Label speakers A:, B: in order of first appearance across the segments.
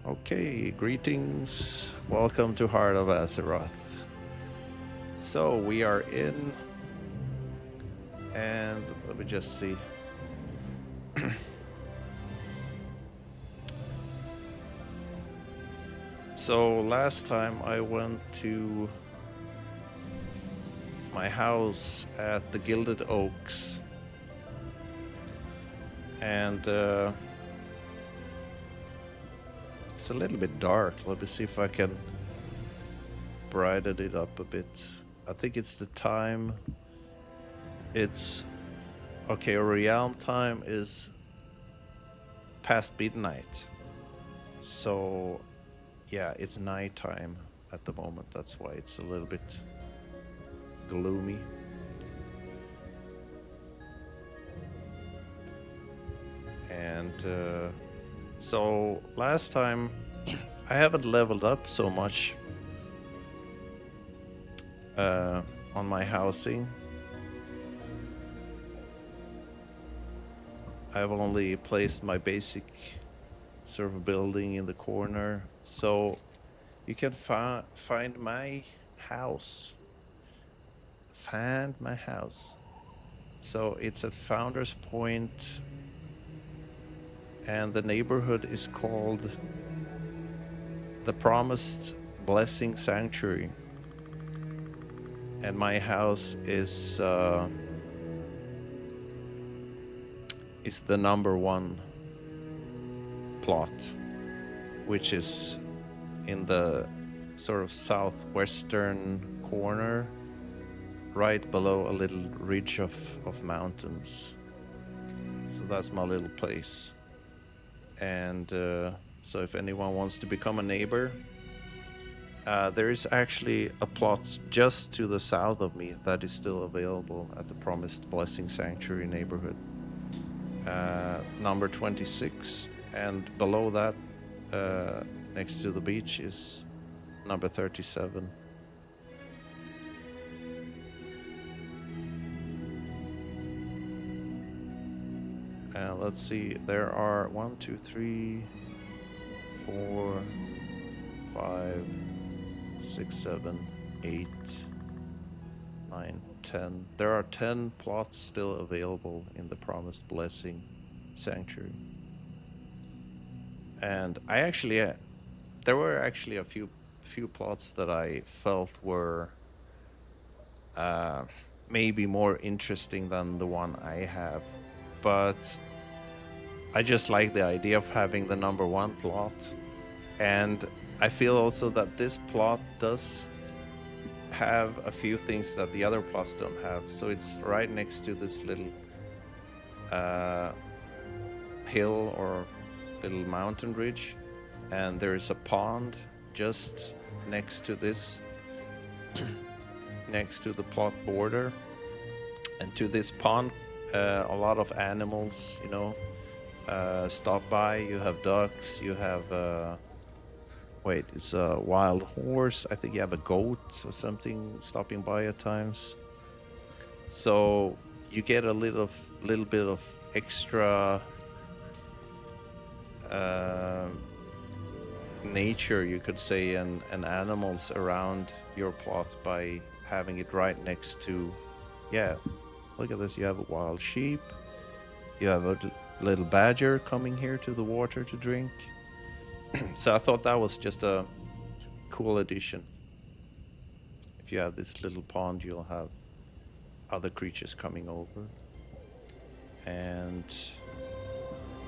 A: Okay, greetings. Welcome to Heart of Azeroth. So we are in, and let me just see. So last time I went to my house at the Gilded Oaks, and it's a little bit dark. Let me see if I can brighten it up a bit. I think it's the time. It's okay. Realm time is past midnight. So yeah, it's nighttime at the moment. That's why it's a little bit gloomy. And so last time I haven't leveled up so much on my housing. I've only placed my basic sort of building in the corner. So you can find my house. Find my house. So it's at Founders Point, and the neighborhood is called the Promised Blessing Sanctuary. And my house is the number one plot, which is in the sort of southwestern corner, right below a little ridge of mountains. So that's my little place. And so if anyone wants to become a neighbor, there is actually a plot just to the south of me that is still available at the Promised Blessing Sanctuary neighborhood. Number 26, and below that, next to the beach, is number 37. Let's see, there are 1, 2, 3, 4, 5, 6, 7, 8, 9, 10. There are 10 plots still available in the Promised Blessing Sanctuary. And I actually, there were actually a few plots that I felt were maybe more interesting than the one I have, but I just like the idea of having the number one plot. And I feel also that this plot does have a few things that the other plots don't have. So it's right next to this little hill or little mountain ridge, and there is a pond just next to this, next to the plot border. And to this pond, a lot of animals, stop by. You have ducks, you have wait, it's a wild horse. I think you have a goat or something stopping by at times. So you get a little bit of extra nature, you could say, and animals around your plot by having it right next to, yeah, look at this. You have a wild sheep. You have a little badger coming here to the water to drink. So I thought that was just a cool addition. If you have this little pond, you'll have other creatures coming over. And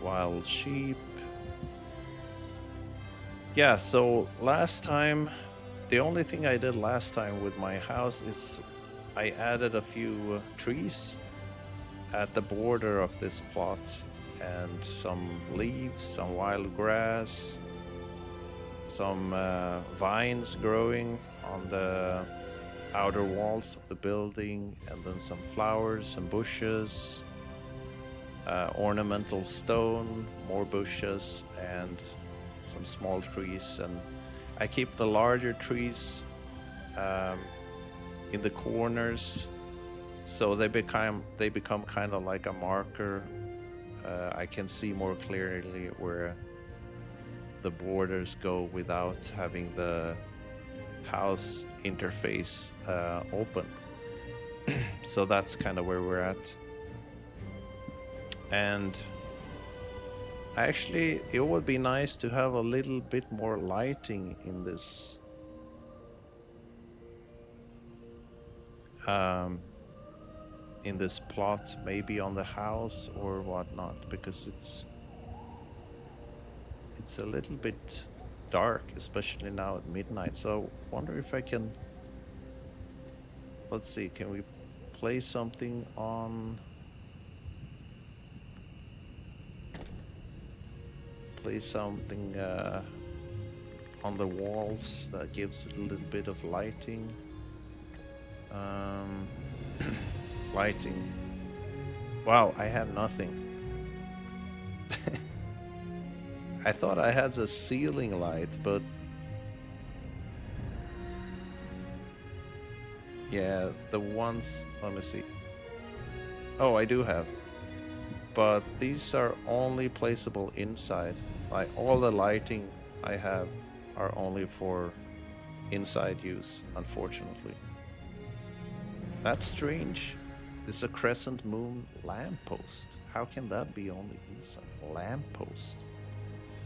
A: wild sheep. Yeah, so last time, the only thing I did last time with my house is I added a few trees at the border of this plot, and some leaves, some wild grass, some vines growing on the outer walls of the building, and then some flowers and bushes, ornamental stone, more bushes, and some small trees. And I keep the larger trees in the corners, so they become kind of like a marker. I can see more clearly where the borders go without having the house interface open. So that's kind of where we're at. And actually, it would be nice to have a little bit more lighting in this. In this plot, maybe on the house or whatnot, because it's a little bit dark, especially now at midnight. So wonder if I can, let's see, can we play something on on the walls that gives it a little bit of lighting. Lighting. Wow, I have nothing. I thought I had a ceiling light, but yeah, the ones, let me see. Oh, I do have, but these are only placeable inside. Like all the lighting I have are only for inside use, unfortunately. That's strange. It's a crescent moon lamppost. How can that be only inside? Lamppost.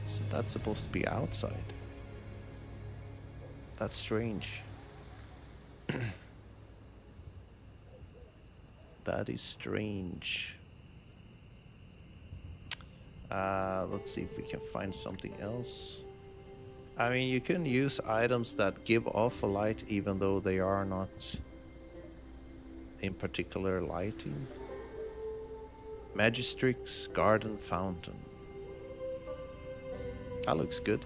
A: Isn't that supposed to be outside? That's strange. That is strange. Let's see if we can find something else. I mean, you can use items that give off a light even though they are not in particular lighting. Magistrix Garden Fountain. That looks good.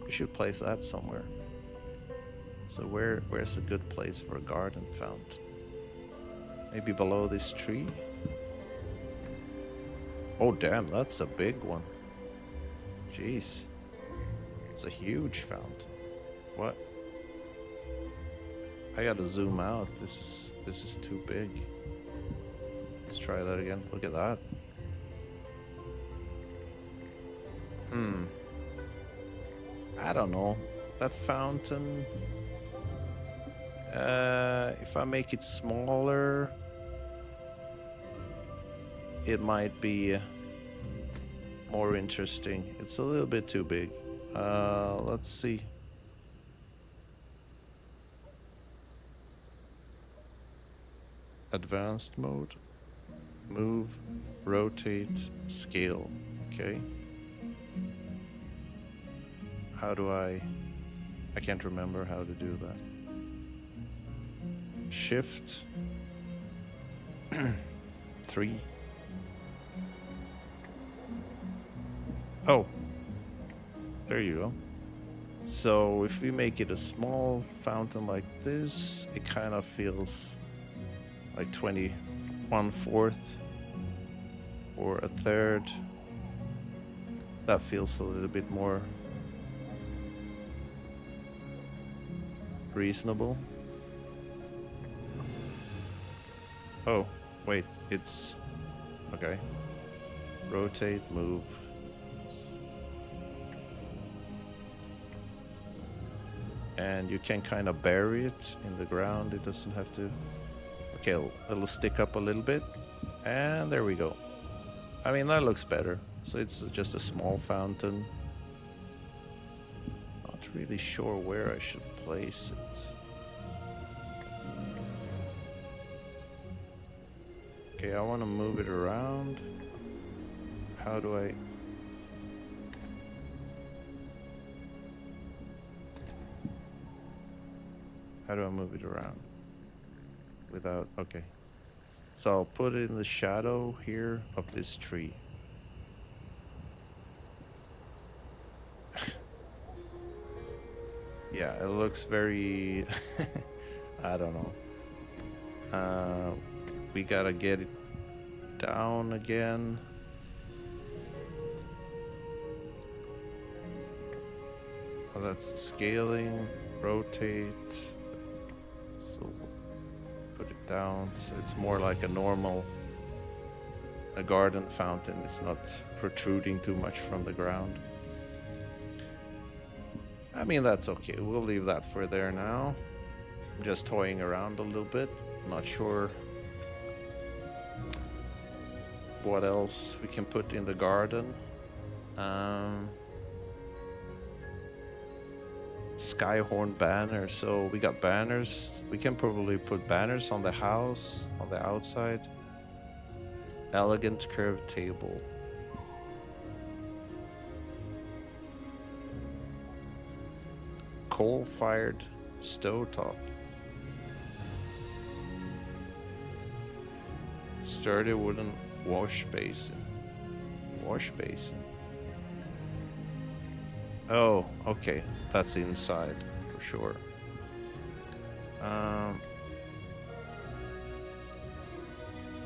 A: We should place that somewhere. So where's a good place for a garden fountain? Maybe below this tree? Oh damn, that's a big one. Jeez. It's a huge fountain. What? I gotta zoom out. This is too big. Let's try that again. Look at that. I don't know. That fountain, if I make it smaller, it might be more interesting. It's a little bit too big. Let's see. Advanced mode. Move, rotate, scale. Okay. How do I can't remember how to do that. Shift 3. Oh, there you go. So if we make it a small fountain like this, it kind of feels like 21/4 or a third. That feels a little bit more reasonable. Oh, wait, it's okay. Rotate, move. And you can kind of bury it in the ground. It doesn't have to. Okay, it'll stick up a little bit. And there we go. I mean, that looks better. So it's just a small fountain. Not really sure where I should place it. Okay, I want to move it around. How do I... How do I move it around? Without... Okay. So I'll put it in the shadow here of this tree. Yeah, it looks very... I don't know. We gotta get it down again. Oh, that's scaling, rotate. So put it down so it's more like a normal garden fountain. It's not protruding too much from the ground. I mean, that's okay. We'll leave that for there now. I'm just toying around a little bit. Not sure what else we can put in the garden. Skyhorn banner. So we got banners. We can probably put banners on the house, on the outside. Elegant curved table. Coal-fired stovetop. Sturdy wooden wash basin. Wash basin. Oh, okay. That's inside for sure.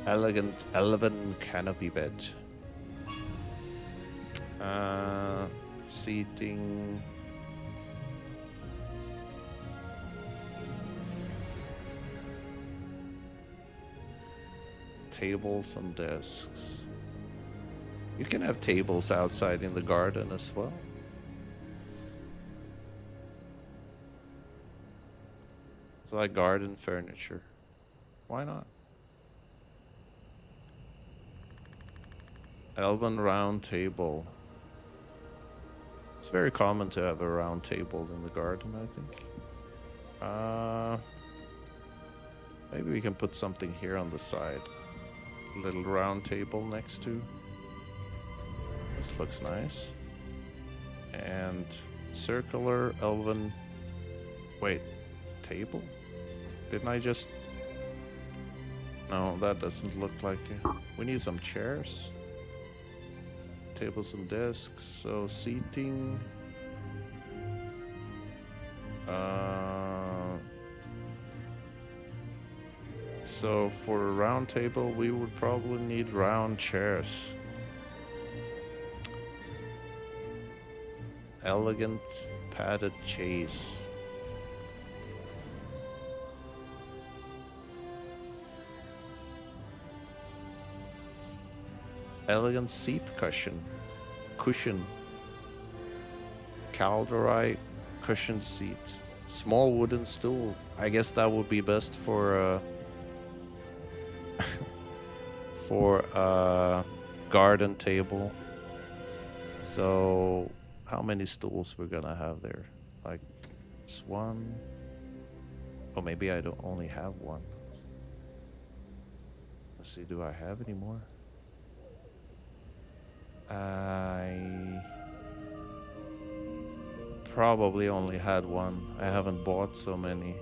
A: Elegant elven canopy bed. Seating. Tables and desks. You can have tables outside in the garden as well. It's like garden furniture. Why not? Elven round table. It's very common to have a round table in the garden, I think. Maybe we can put something here on the side. A little round table next to. This looks nice. And circular elven... Wait, table? Didn't I just... No, that doesn't look like it. We need some chairs. Tables and desks, so seating. So for a round table, we would probably need round chairs. Elegant padded chase. Elegant seat cushion. Calderai cushion seat. Small wooden stool. I guess that would be best for a garden table. So how many stools we're gonna have there? Like just one. Oh, maybe I don't only have one. Let's see, do I have any more? I probably only had one. I haven't bought so many.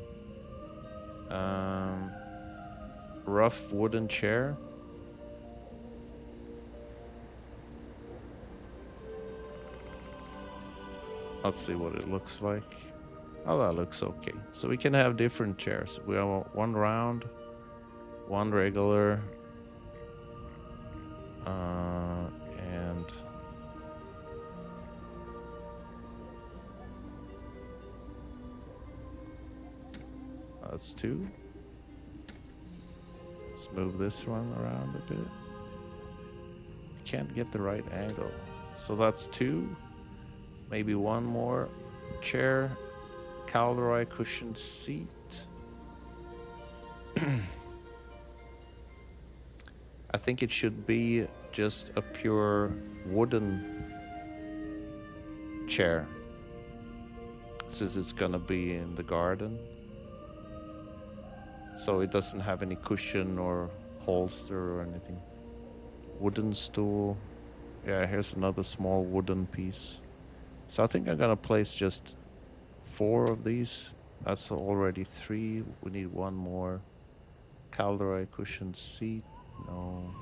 A: Rough wooden chair. Let's see what it looks like. Oh, that looks okay. So we can have different chairs. We have one round, one regular, and that's two. Let's move this one around a bit. Can't get the right angle. So that's two. Maybe one more chair. Calderai cushioned seat. I think it should be just a pure wooden chair, since it's gonna be in the garden. So it doesn't have any cushion or holster or anything. Wooden stool. Yeah, here's another small wooden piece. So I think I'm gonna place just 4 of these. That's already 3. We need one more. Calderai cushioned seat. No.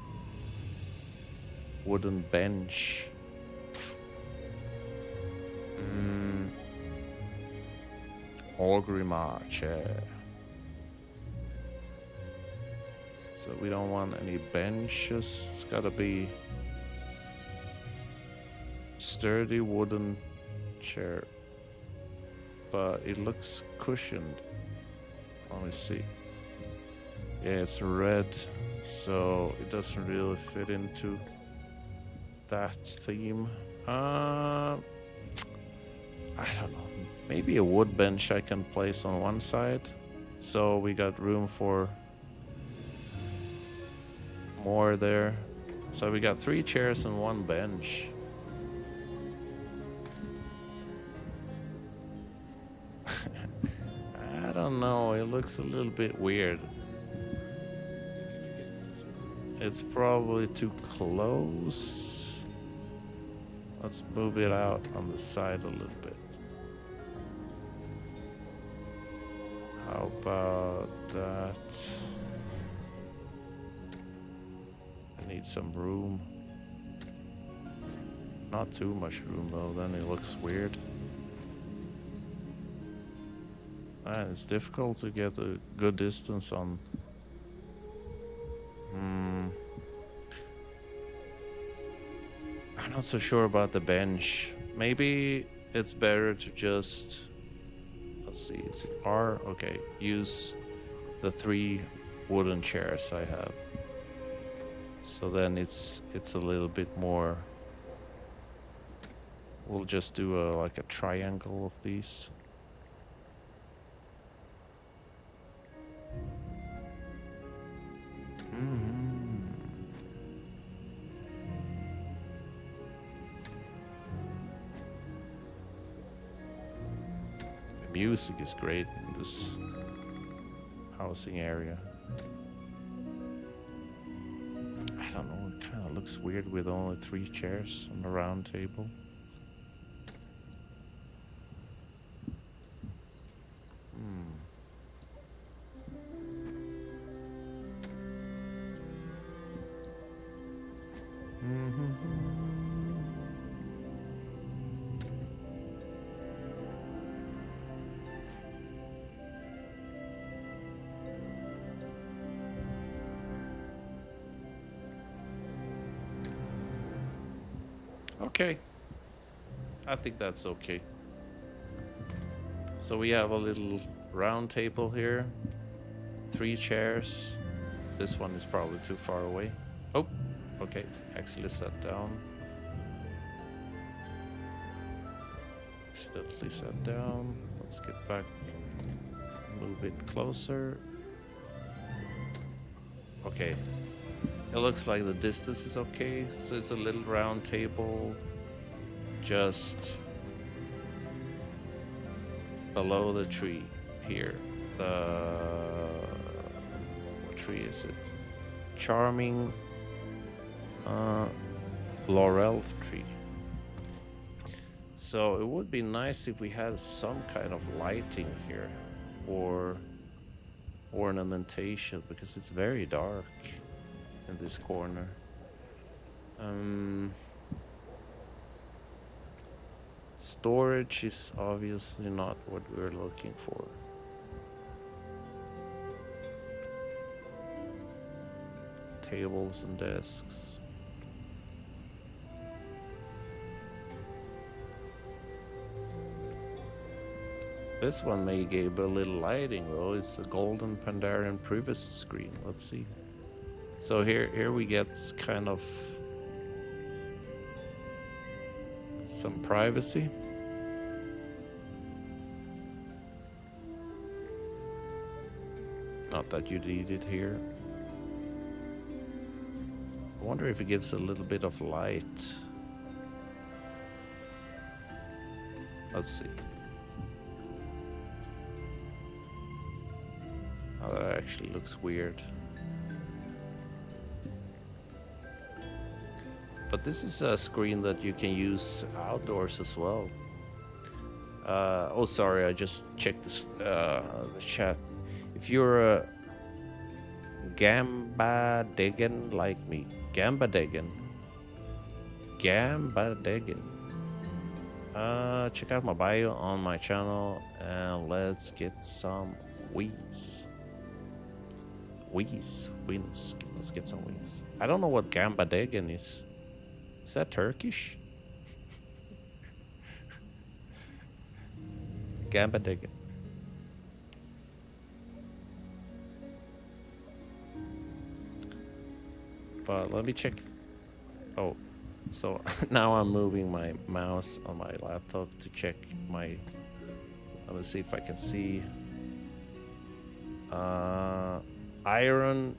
A: Wooden bench. Orgrimmar chair. So we don't want any benches. It's gotta be sturdy wooden chair. But it looks cushioned. Let me see. Yeah, it's red, so it doesn't really fit into that theme. I don't know. Maybe a wood bench I can place on one side. So we got room for more there. So we got 3 chairs and 1 bench. I don't know, it looks a little bit weird. It's probably too close. Let's move it out on the side a little bit. How about that? I need some room. Not too much room though, then it looks weird. And it's difficult to get a good distance on. I'm not so sure about the bench. Maybe it's better to just, let's see, it's R. Okay, use the 3 wooden chairs I have. So then it's a little bit more. We'll just do like a triangle of these. The music is great in this housing area. I don't know, it kind of looks weird with only 3 chairs on a round table. Okay, I think that's okay. So we have a little round table here, 3 chairs. This one is probably too far away. Oh, okay, actually sat down. Accidentally sat down. Let's get back, move it closer. Okay, it looks like the distance is okay. So it's a little round table just below the tree here. What tree is it? Charming laurel tree. So it would be nice if we had some kind of lighting here or ornamentation, because it's very dark in this corner. Storage is obviously not what we're looking for. Tables and desks. This one may give a little lighting though. It's a golden Pandaren privacy screen. Let's see. So here we get kind of some privacy. Not that you need it here. I wonder if it gives a little bit of light. Let's see. Oh, that actually looks weird. But this is a screen that you can use outdoors as well. Oh, sorry, I just checked this, the chat. If you're a Gambadegen like me, Gambadegen, check out my bio on my channel and let's get some wings. Wings. Let's get some wings. I don't know what Gambadegen is. Is that Turkish? Gambadegen. But let me check. Oh, so now I'm moving my mouse on my laptop to check my Let me see if I can see. Iron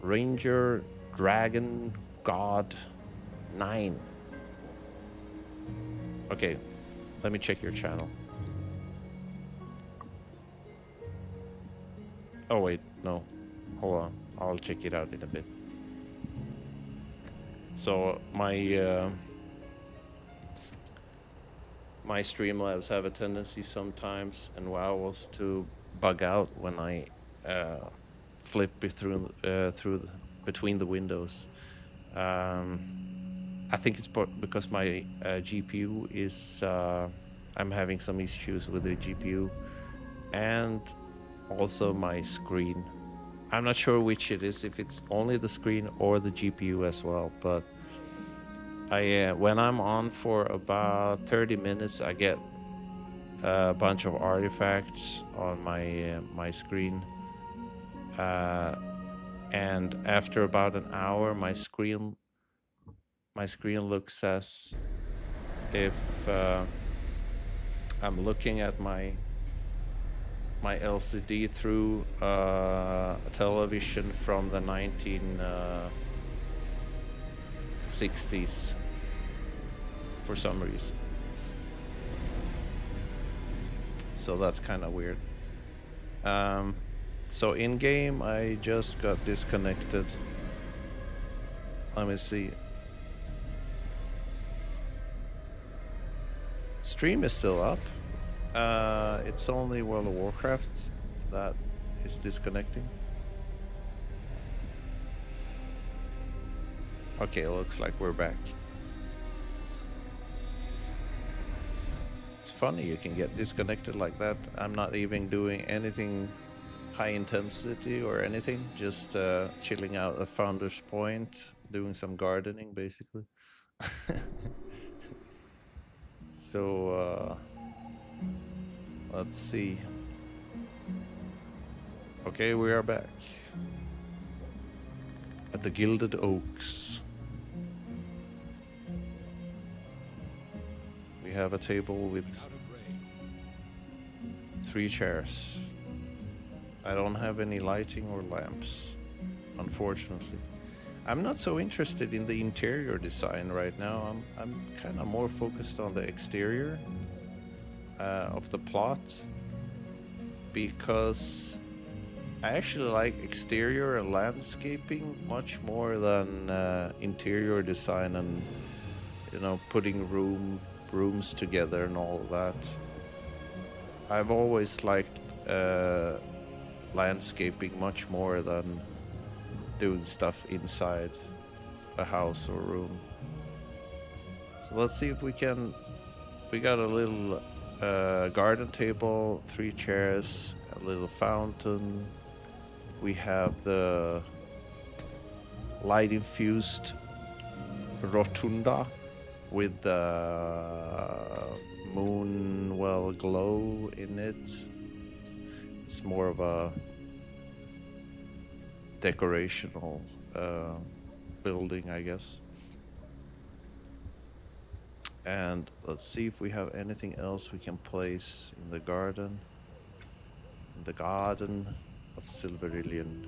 A: Ranger Dragon God 9. Okay, let me check your channel. Oh wait, no. Hold on. I'll check it out in a bit. So my Streamlabs have a tendency sometimes, and WoW was to bug out when I flip between the windows. I think it's because my GPU is. I'm having some issues with the GPU, and also my screen. I'm not sure which it is, if it's only the screen or the GPU as well. But when I'm on for about 30 minutes, I get a bunch of artifacts on my screen, and after about an hour, my screen looks as if I'm looking at my LCD through a television from the 1960s for some reason. So that's kind of weird. So in game, I just got disconnected. Let me see. Stream is still up. It's only World of Warcraft that is disconnecting. Okay, it looks like we're back. It's funny you can get disconnected like that. I'm not even doing anything high intensity or anything, just chilling out at Founder's Point, doing some gardening basically. So let's see. Okay, we are back at the Gilded Oaks. We have a table with 3 chairs. I don't have any lighting or lamps, unfortunately. I'm not so interested in the interior design right now. I'm kind of more focused on the exterior of the plot, because I actually like exterior and landscaping much more than interior design and, you know, putting rooms together and all of that. I've always liked landscaping much more than doing stuff inside a house or room. So let's see if we can. We got a little garden table, 3 chairs, a little fountain. We have the light infused rotunda with the moon well glow in it. It's more of a decorational building, I guess. And let's see if we have anything else we can place in the garden. In the garden of Silverillion.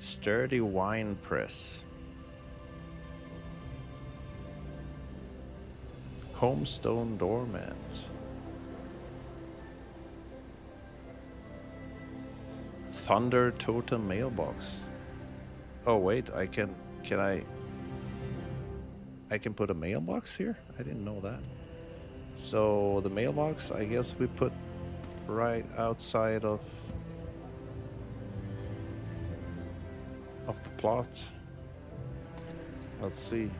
A: Sturdy wine press. Homestone doormat. Thunder totem mailbox. Oh wait, I can put a mailbox here? I didn't know that. So the mailbox, I guess we put right outside of the plot. Let's see.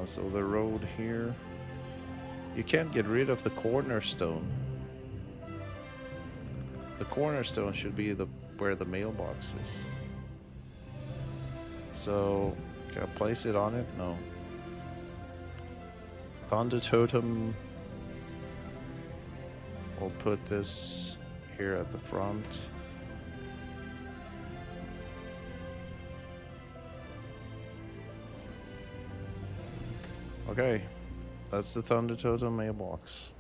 A: So the road here. You can't get rid of the cornerstone. The cornerstone should be where the mailbox is. So can I place it on it? No. Thunder totem. We'll put this here at the front. Okay, that's the Thunder Totem mailbox.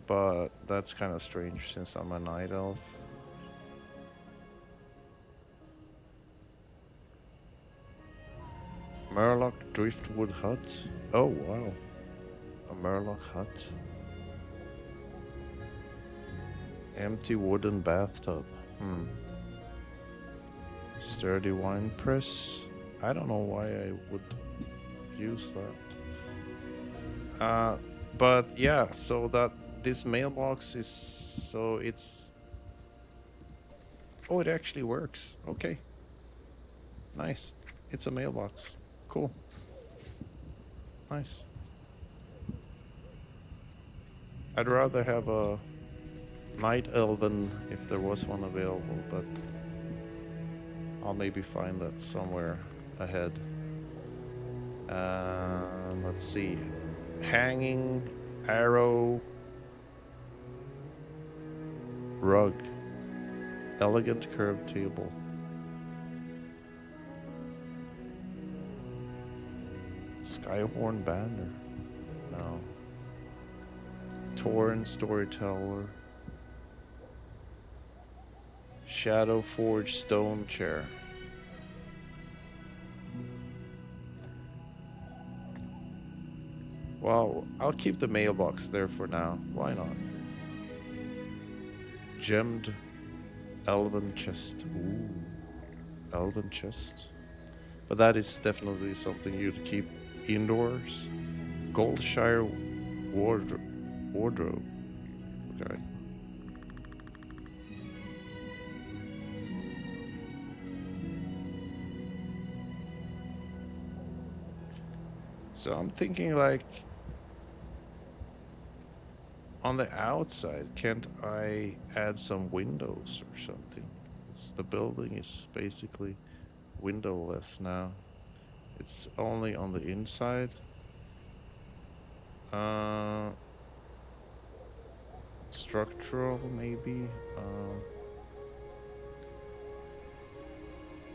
A: but that's kind of strange since I'm a night elf. Murloc Driftwood Hut. Oh wow, a Murloc hut. Empty wooden bathtub. Sturdy wine press. I don't know why I would use that. But yeah, so that this mailbox is so it's. Oh, it actually works. Okay. Nice. It's a mailbox. Cool. Nice. I'd rather have a night elven if there was one available, but I'll maybe find that somewhere ahead. Let's see. Hanging arrow rug. Elegant curved table. Skyhorn banner. No. Tauren storyteller. Shadow forged stone chair. Well, I'll keep the mailbox there for now. Why not? Gemmed elven chest. Ooh, elven chest. But that is definitely something you'd keep indoors. Goldshire wardrobe. Okay. So I'm thinking like on the outside, can't I add some windows or something? The building is basically windowless now. It's only on the inside. Structural maybe.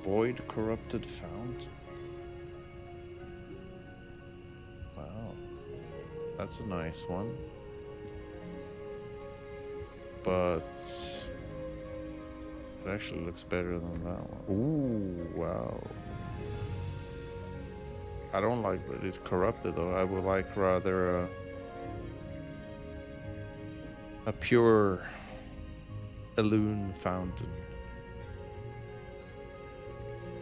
A: Void corrupted fount. Wow, that's a nice one. But it actually looks better than that one. Ooh, wow. I don't like that it's corrupted though. I would like rather a pure Elune fountain.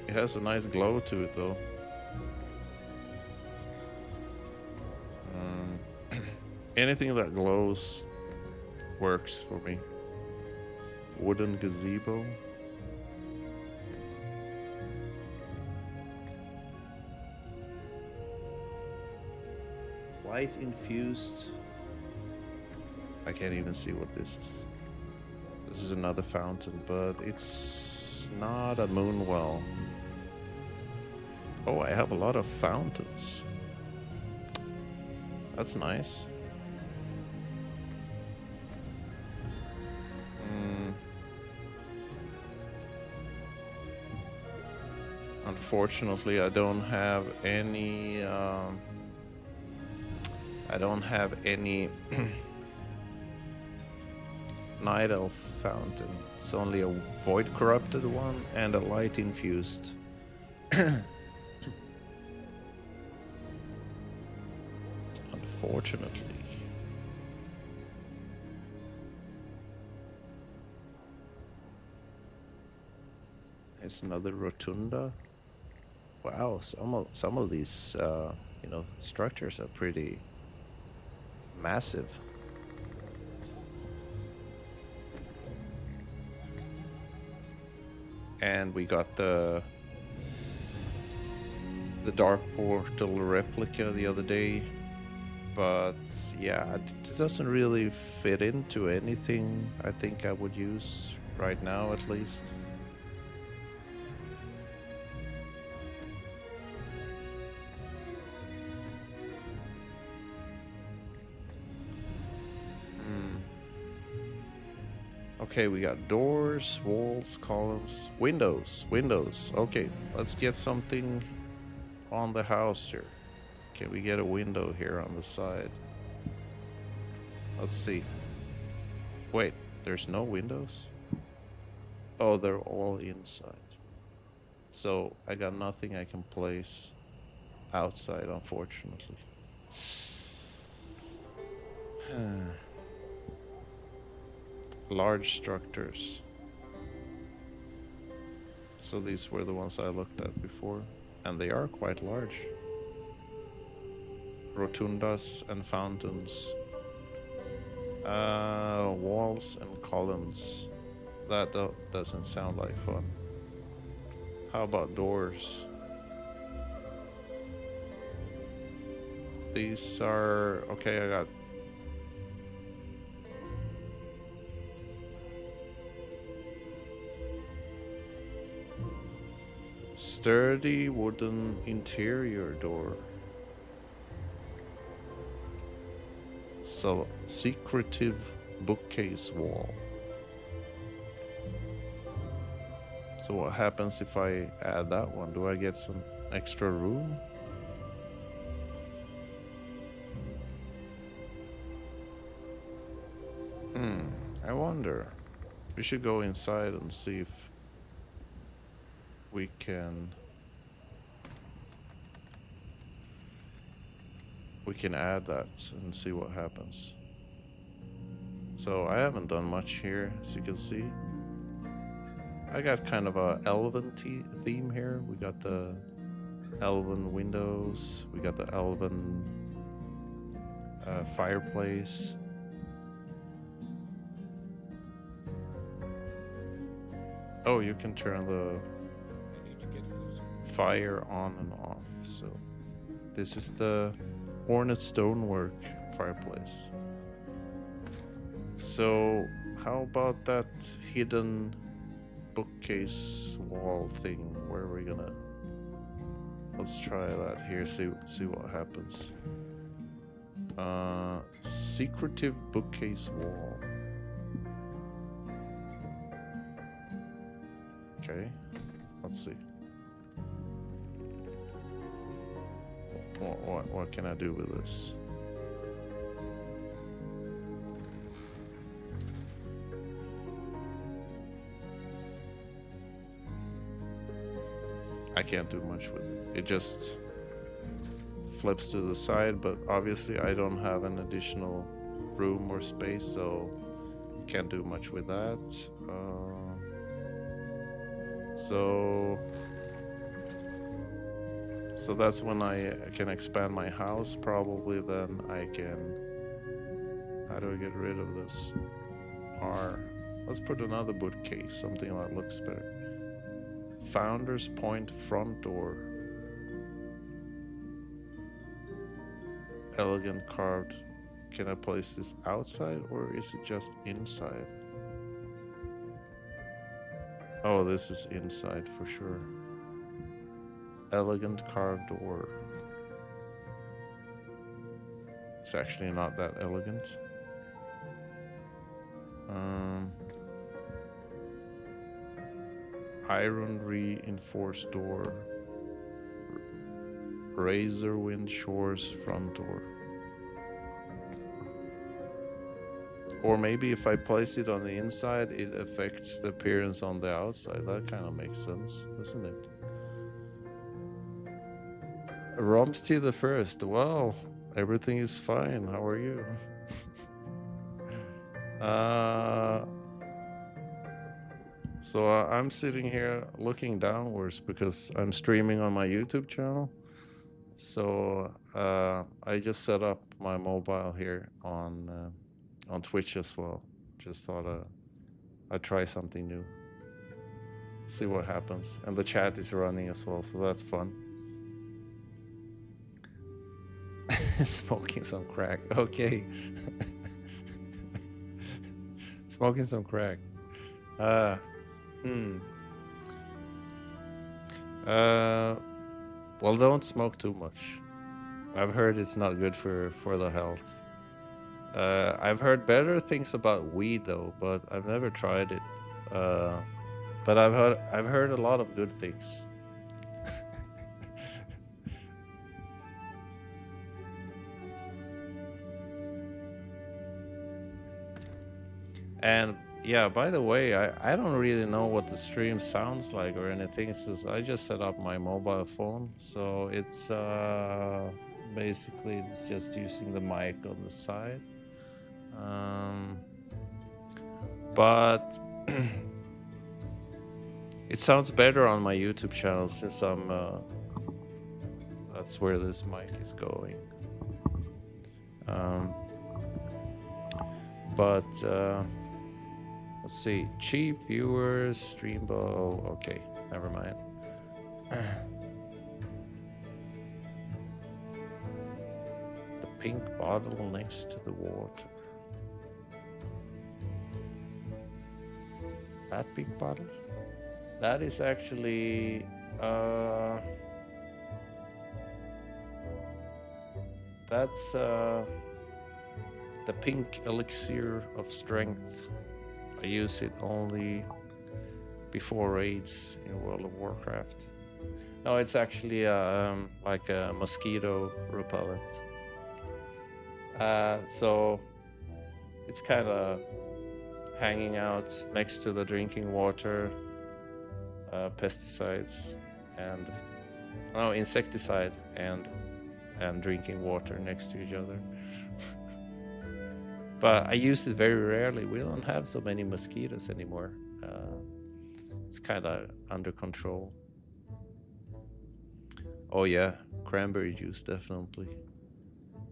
A: It has a nice glow to it though. Anything that glows works for me. Wooden gazebo. Light infused. I can't even see what this is. This is another fountain, but it's not a moon well. Oh, I have a lot of fountains. That's nice. Unfortunately, I don't have any. I don't have any Night Elf fountain. It's only a void corrupted one and a light infused. Unfortunately. It's another rotunda. Wow, some of these structures are pretty massive. And we got the Dark Portal replica the other day, but yeah, it doesn't really fit into anything I think I would use right now, at least. Okay, we got doors, walls, columns, windows. Okay, let's get something on the house here. Can we get a window here on the side? Let's see. Wait, there's no windows? Oh, they're all inside. So I got nothing I can place outside, unfortunately. Large structures. So these were the ones I looked at before, and they are quite large. Rotundas and fountains. Walls and columns. That doesn't sound like fun. How about doors? These are... Okay, I got... Sturdy wooden interior door. So, secretive bookcase wall. So what happens if I add that one? Do I get some extra room? I wonder. We should go inside and see if we can add that and see what happens. So I haven't done much here, as you can see. I got kind of a elven theme here. We got the elven windows. We got the elven fireplace. Oh, you can turn the fire on and off. So this is the ornate stonework fireplace. So how about that hidden bookcase wall thing? Where are we gonna... Let's try that here, see what happens. Secretive bookcase wall. Okay, let's see. What can I do with this? I can't do much with it. It just flips to the side, but obviously I don't have an additional room or space, so can't do much with that. So that's when I can expand my house. Probably then I can... How do I get rid of this? Let's put another bookcase, something that looks better. Founder's Point front door. Elegant carved. Can I place this outside or is it just inside? Oh, this is inside for sure. Elegant carved door. It's actually not that elegant. Iron reinforced door. Razorwind Shores front door. Or maybe if I place it on the inside, it affects the appearance on the outside. That kind of makes sense, doesn't it? Romsty the First. Well, everything is fine. How are you? So I'm sitting here looking downwards because I'm streaming on my YouTube channel. So I just set up my mobile here on Twitch as well. Just thought I'd try something new. See what happens. And the chat is running as well, so that's fun. Smoking some crack. Okay. Smoking some crack. Well, don't smoke too much. I've heard it's not good for the health. I've heard better things about weed though, but I've never tried it. But I've heard a lot of good things. And yeah, by the way, I don't really know what the stream sounds like or anything, since I just set up my mobile phone. So it's basically it's just using the mic on the side. Um, but it sounds better on my YouTube channel since I'm that's where this mic is going. But let's see, cheap viewers, Streambo. Okay, never mind. The pink bottle next to the water. That pink bottle? That is actually that's the pink elixir of strength. I use it only before raids in World of Warcraft. No, it's actually like a mosquito repellent. So it's kind of hanging out next to the drinking water, pesticides, and insecticide and drinking water next to each other. But I use it very rarely. We don't have so many mosquitoes anymore. It's kind of under control. Oh yeah, cranberry juice definitely.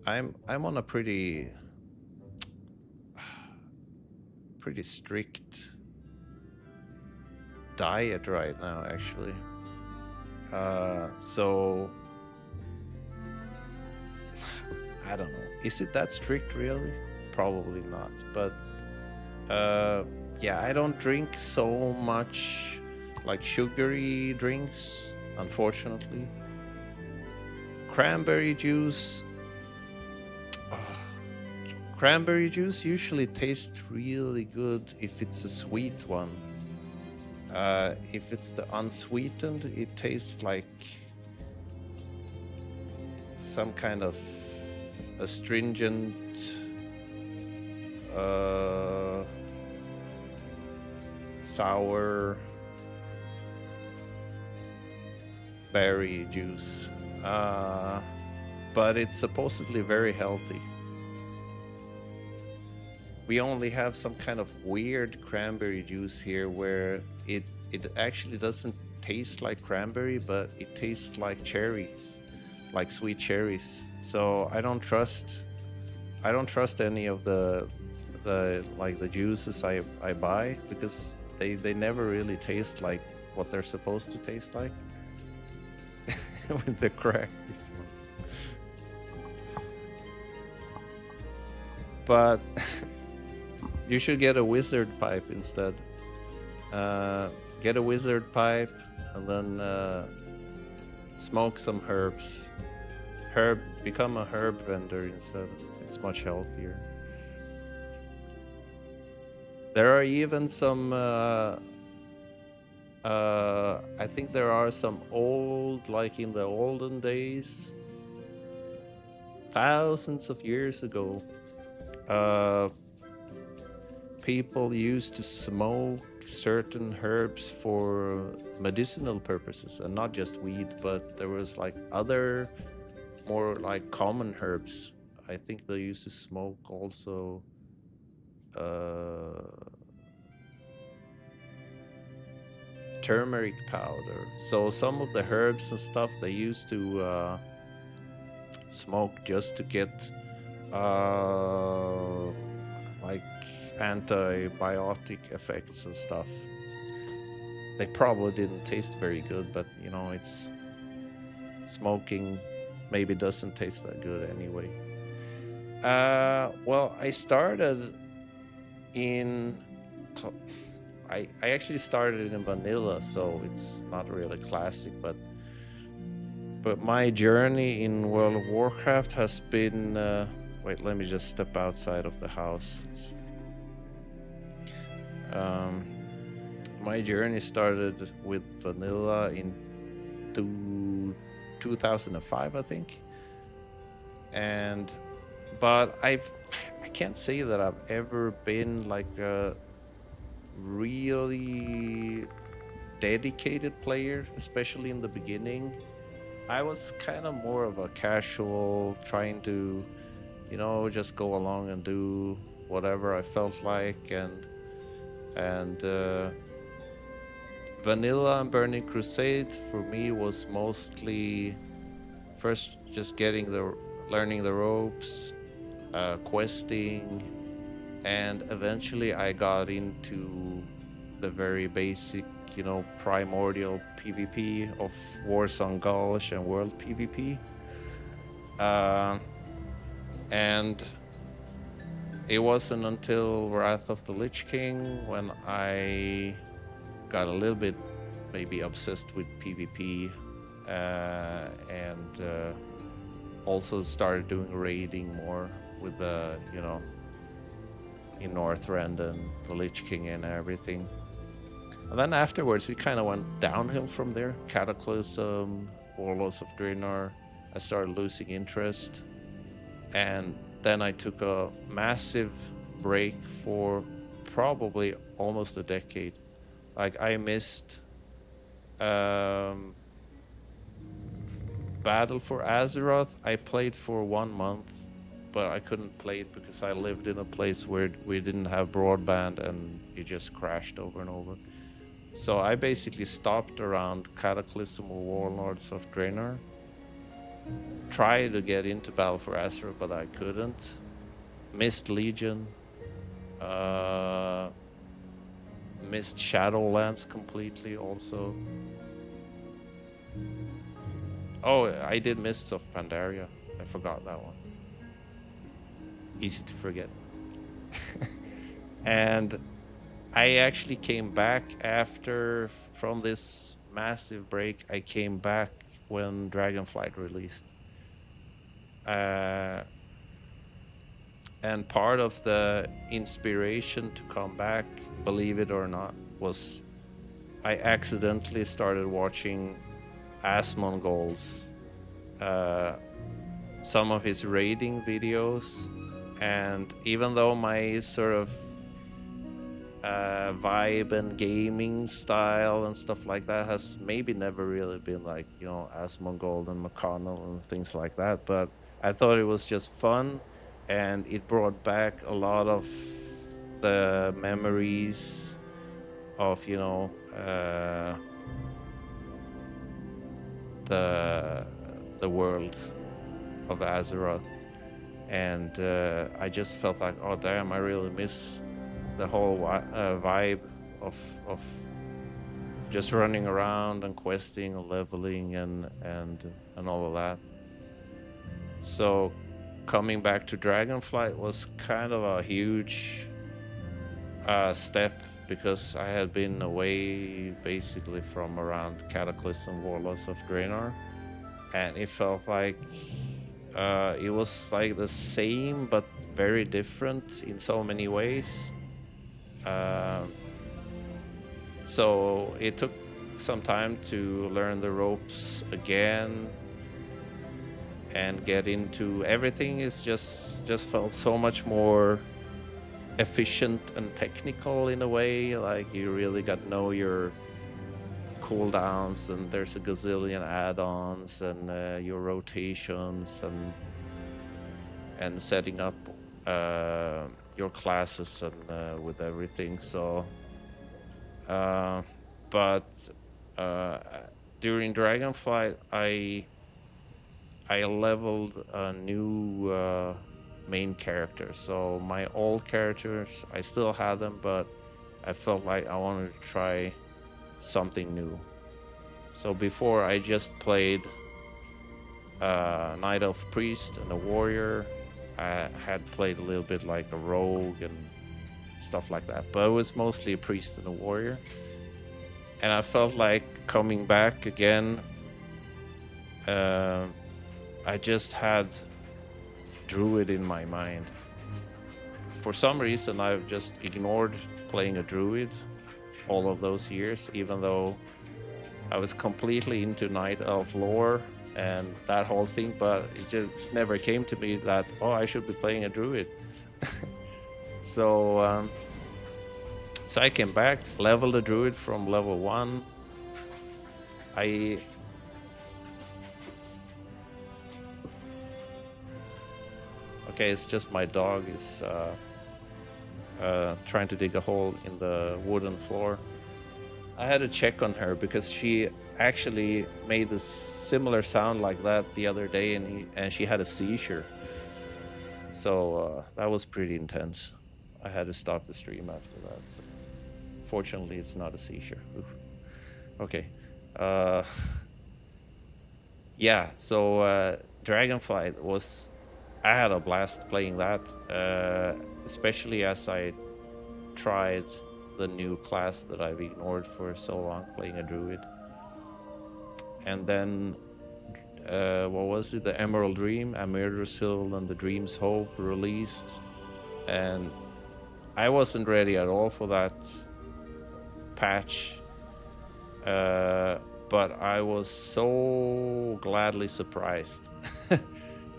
A: I'm on a pretty strict diet right now, actually. So I don't know. Is it that strict really? Probably not. But yeah, I don't drink so much like sugary drinks, unfortunately. Cranberry juice. Cranberry juice usually tastes really good if it's a sweet one. If it's the unsweetened, it tastes like some kind of astringent sour berry juice. But it's supposedly very healthy. We only have some kind of weird cranberry juice here where it actually doesn't taste like cranberry, but it tastes like cherries, like sweet cherries. So I don't trust any of the juices I buy, because they never really taste like what they're supposed to taste like. With the crack this one. But you should get a wizard pipe instead. Get a wizard pipe and then smoke some herbs. Become a herb vendor instead. It's much healthier. There are even some I think there are some old, like in the olden days, thousands of years ago, people used to smoke certain herbs for medicinal purposes, and not just weed, but there was like other more like common herbs. I think they used to smoke also turmeric powder. So some of the herbs and stuff they used to smoke just to get like antibiotic effects and stuff. They probably didn't taste very good, but you know, it's smoking maybe doesn't taste that good anyway. Well, I started in I actually started in vanilla, so it's not really classic, but my journey in World of Warcraft has been wait, let me just step outside of the house. My journey started with vanilla in 2005, I think. But I can't say that I've ever been like a really dedicated player, especially in the beginning. I was kind of more of a casual, trying to, just go along and do whatever I felt like, and Vanilla and Burning Crusade for me was mostly first just learning the ropes, questing, and eventually I got into the very basic, primordial PvP of Wars on Gauge and World PvP. And it wasn't until Wrath of the Lich King when I got a little bit maybe obsessed with PvP, and also started doing raiding more with the, in Northrend and the Lich King and everything. And then afterwards, it kind of went downhill from there. Cataclysm, Warlords of Draenor, I started losing interest. And then I took a massive break for probably almost a decade. Like, I missed Battle for Azeroth. I played for 1 month, but I couldn't play it because I lived in a place where we didn't have broadband and it just crashed over and over. So I basically stopped around Cataclysm or Warlords of Draenor. Tried to get into Battle for Azeroth, but I couldn't. Missed Legion. Missed Shadowlands completely also. Oh, I did Mists of Pandaria. I forgot that one. Easy to forget. And I actually came back from this massive break. I came back when Dragonflight released. And part of the inspiration to come back, believe it or not, was I accidentally started watching Asmongold's, some of his raiding videos. And even though my sort of vibe and gaming style and stuff like that has maybe never really been like, Asmongold and McConnell and things like that, but I thought it was just fun, and it brought back a lot of the memories of, the world of Azeroth. And I just felt like, oh damn, I really miss the whole vibe of just running around and questing and leveling and all of that. So coming back to Dragonflight was kind of a huge step, because I had been away basically from around Cataclysm, Warlords of Draenor, and it felt like it was like the same but very different in so many ways. So it took some time to learn the ropes again and get into everything. Is just felt so much more efficient and technical in a way. Like, you really got to know your cooldowns, and there's a gazillion add-ons, and your rotations, and setting up your classes and with everything. So but during Dragonflight I leveled a new main character. So my old characters, I still had them, but I felt like I wanted to try something new. So before, I just played Night Elf Priest and a Warrior. I had played a little bit like a Rogue and stuff like that, but it was mostly a Priest and a Warrior. And I felt like coming back again, I just had Druid in my mind. For some reason, I've just ignored playing a Druid all of those years, even though I was completely into Night Elf lore and that whole thing, but it just never came to me that, oh, I should be playing a Druid. So so I came back, leveled the druid from level 1. I Okay, it's just my dog is trying to dig a hole in the wooden floor. I had to check on her because she actually made a similar sound like that the other day, and she had a seizure. So that was pretty intense. I had to stop the stream after that. Fortunately, it's not a seizure. Oof. Okay. Uh, yeah. So Dragonflight was. I had a blast playing that, especially as I tried the new class that I've ignored for so long, playing a druid. And then, what was it? The Emerald Dream, Amirdrasil, and the Dream's Hope released, and I wasn't ready at all for that patch, but I was so gladly surprised.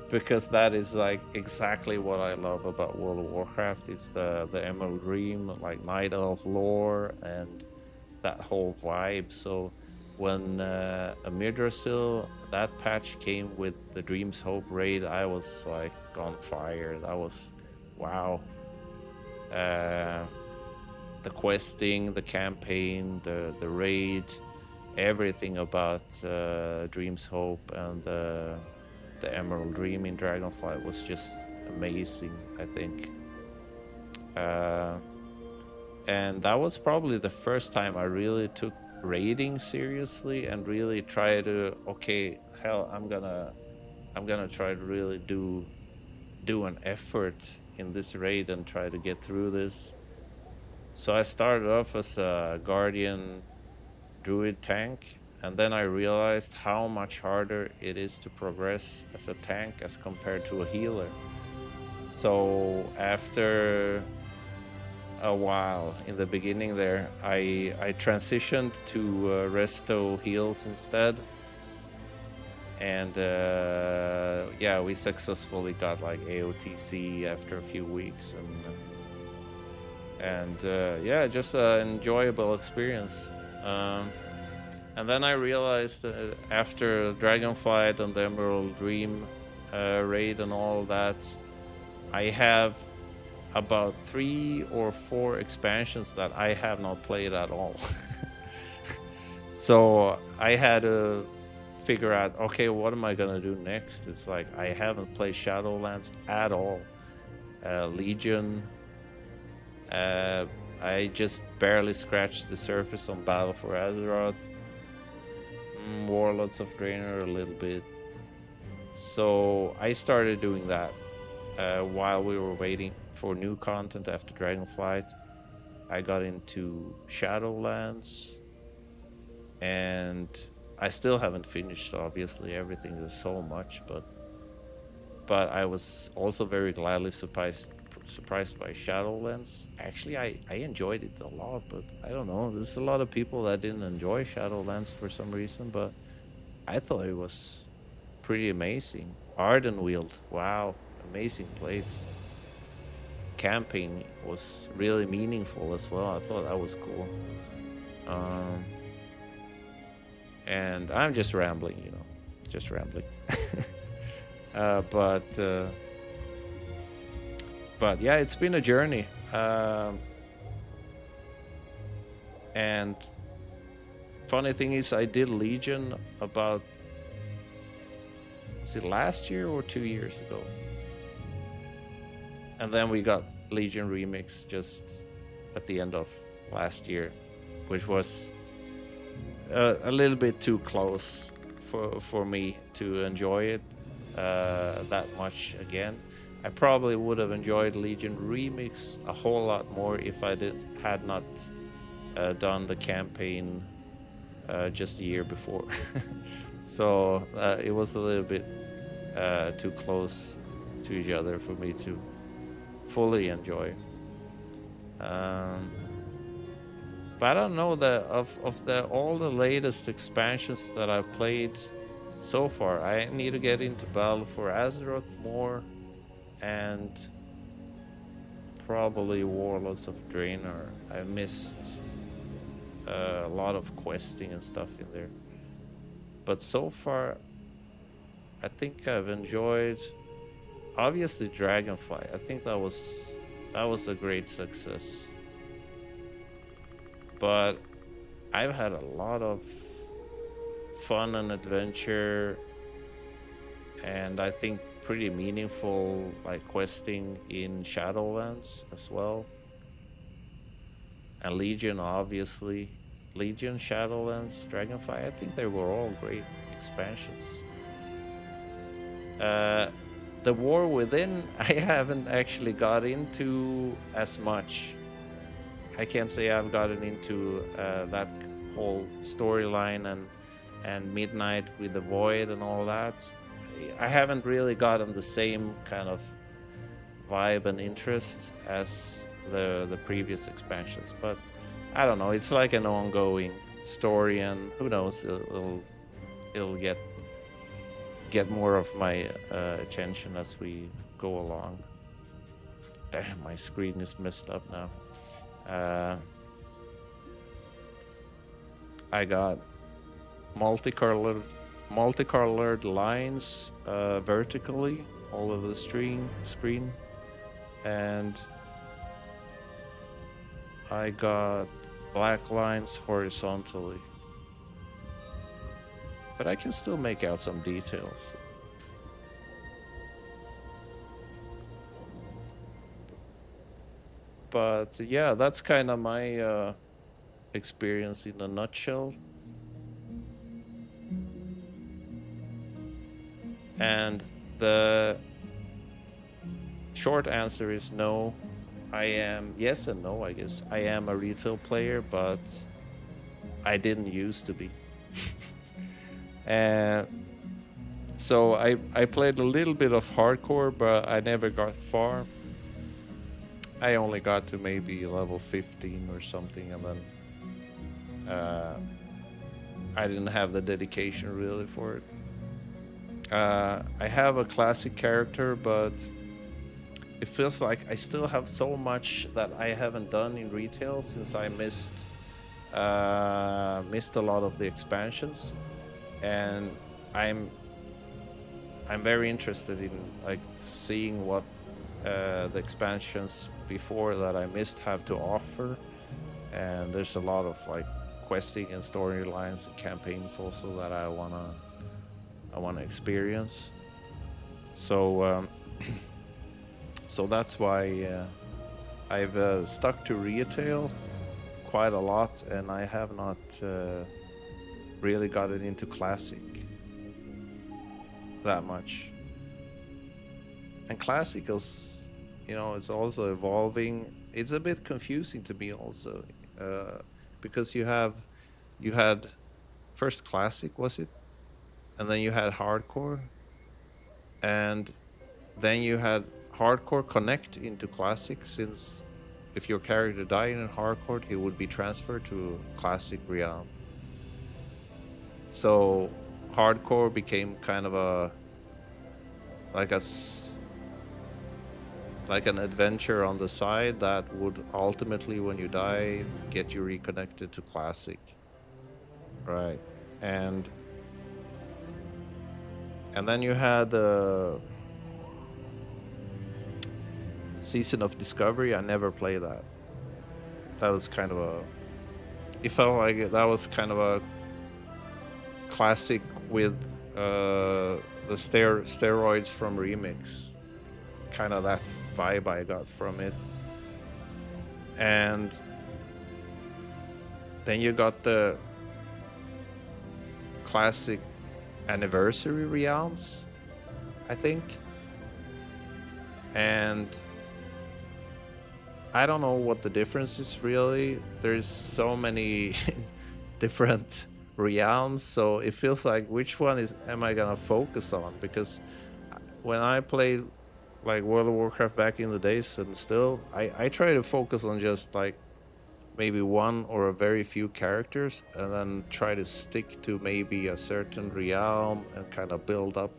A: Because that is like exactly what I love about World of Warcraft. It's the Emerald Dream, like Night Elf lore and that whole vibe. So when Amirdrasil, that patch came with the Dream's Hope raid, I was like on fire. That was wow. The questing, the campaign, the raid, everything about Dream's Hope and the Emerald Dream in Dragonflight was just amazing, I think. And that was probably the first time I really took raiding seriously and really try to, okay, hell, I'm gonna try to really do an effort in this raid and try to get through this. So I started off as a Guardian Druid tank, and then I realized how much harder it is to progress as a tank as compared to a healer. So after a while in the beginning there, I transitioned to resto heals instead, and yeah, we successfully got like AOTC after a few weeks, and yeah, just an enjoyable experience. And then I realized after Dragonflight and the Emerald Dream raid and all that, I have about 3 or 4 expansions that I have not played at all. So I had to figure out, okay, what am I gonna do next? It's like I haven't played Shadowlands at all. Legion, I just barely scratched the surface on Battle for Azeroth. Warlords of Draenor a little bit. So I started doing that while we were waiting for new content after Dragonflight. I got into Shadowlands, and I still haven't finished, obviously. Everything is so much, but I was also very gladly surprised by Shadowlands. Actually, I enjoyed it a lot, but I don't know. There's a lot of people that didn't enjoy Shadowlands for some reason, but I thought it was pretty amazing. Ardenweald, wow, amazing place. Camping was really meaningful as well. I thought that was cool. And I'm just rambling, just rambling. But yeah, it's been a journey. And funny thing is, I did Legion about, was it last year or 2 years ago? And then we got Legion Remix just at the end of last year, which was a little bit too close for me to enjoy it that much again. I probably would have enjoyed Legion Remix a whole lot more if I had not done the campaign just a year before. So it was a little bit too close to each other for me to fully enjoy. But I don't know, of all the latest expansions that I've played so far, I need to get into Battle for Azeroth more, and probably Warlords of Draenor. I missed a lot of questing and stuff in there. But so far, I think I've enjoyed, obviously, Dragonflight. I think that was a great success. But I've had a lot of fun and adventure, and I think pretty meaningful like questing in Shadowlands as well. And Legion, obviously. Legion, Shadowlands, Dragonflight, I think they were all great expansions. Uh, the War Within, I haven't actually got into as much. I can't say I've gotten into that whole storyline and Midnight with the Void and all that. I haven't really gotten the same kind of vibe and interest as the previous expansions, but I don't know. It's like an ongoing story, and who knows? It'll get more of my attention as we go along. Damn, my screen is messed up now. I got multicolored lines vertically all over the screen, and I got black lines horizontally, but I can still make out some details. But yeah, that's kind of my experience in a nutshell. And the short answer is no. I am, yes and no, I guess. I am a retail player, but I didn't used to be. And so I played a little bit of hardcore, but I never got far. I only got to maybe level 15 or something, and then I didn't have the dedication really for it. I have a classic character, but it feels like I still have so much that I haven't done in retail since I missed a lot of the expansions, and I'm very interested in like seeing what the expansions before that I missed have to offer. And there's a lot of like questing and storylines and campaigns also that I wanna experience. So so that's why I've stuck to retail quite a lot, and I have not really gotten into classic that much. And classic is, it's also evolving. It's a bit confusing to me also, because you had first classic, was it? And then you had hardcore, and then you had hardcore connect into classic, since if your character died in hardcore, he would be transferred to classic realm. So hardcore became kind of like like an adventure on the side that would ultimately, when you die, get you reconnected to classic, right? And then you had the Season of Discovery. I never played that. That was kind of it felt like that was kind of a classic with the steroids from Remix, kind of that vibe I got from it. And then you got the classic Anniversary realms, I think. And I don't know what the difference is really. There's so many different realms, so it feels like which one am I gonna focus on? Because when I played like World of Warcraft back in the days, and still I try to focus on just like maybe one or a very few characters, and then try to stick to maybe a certain realm and kind of build up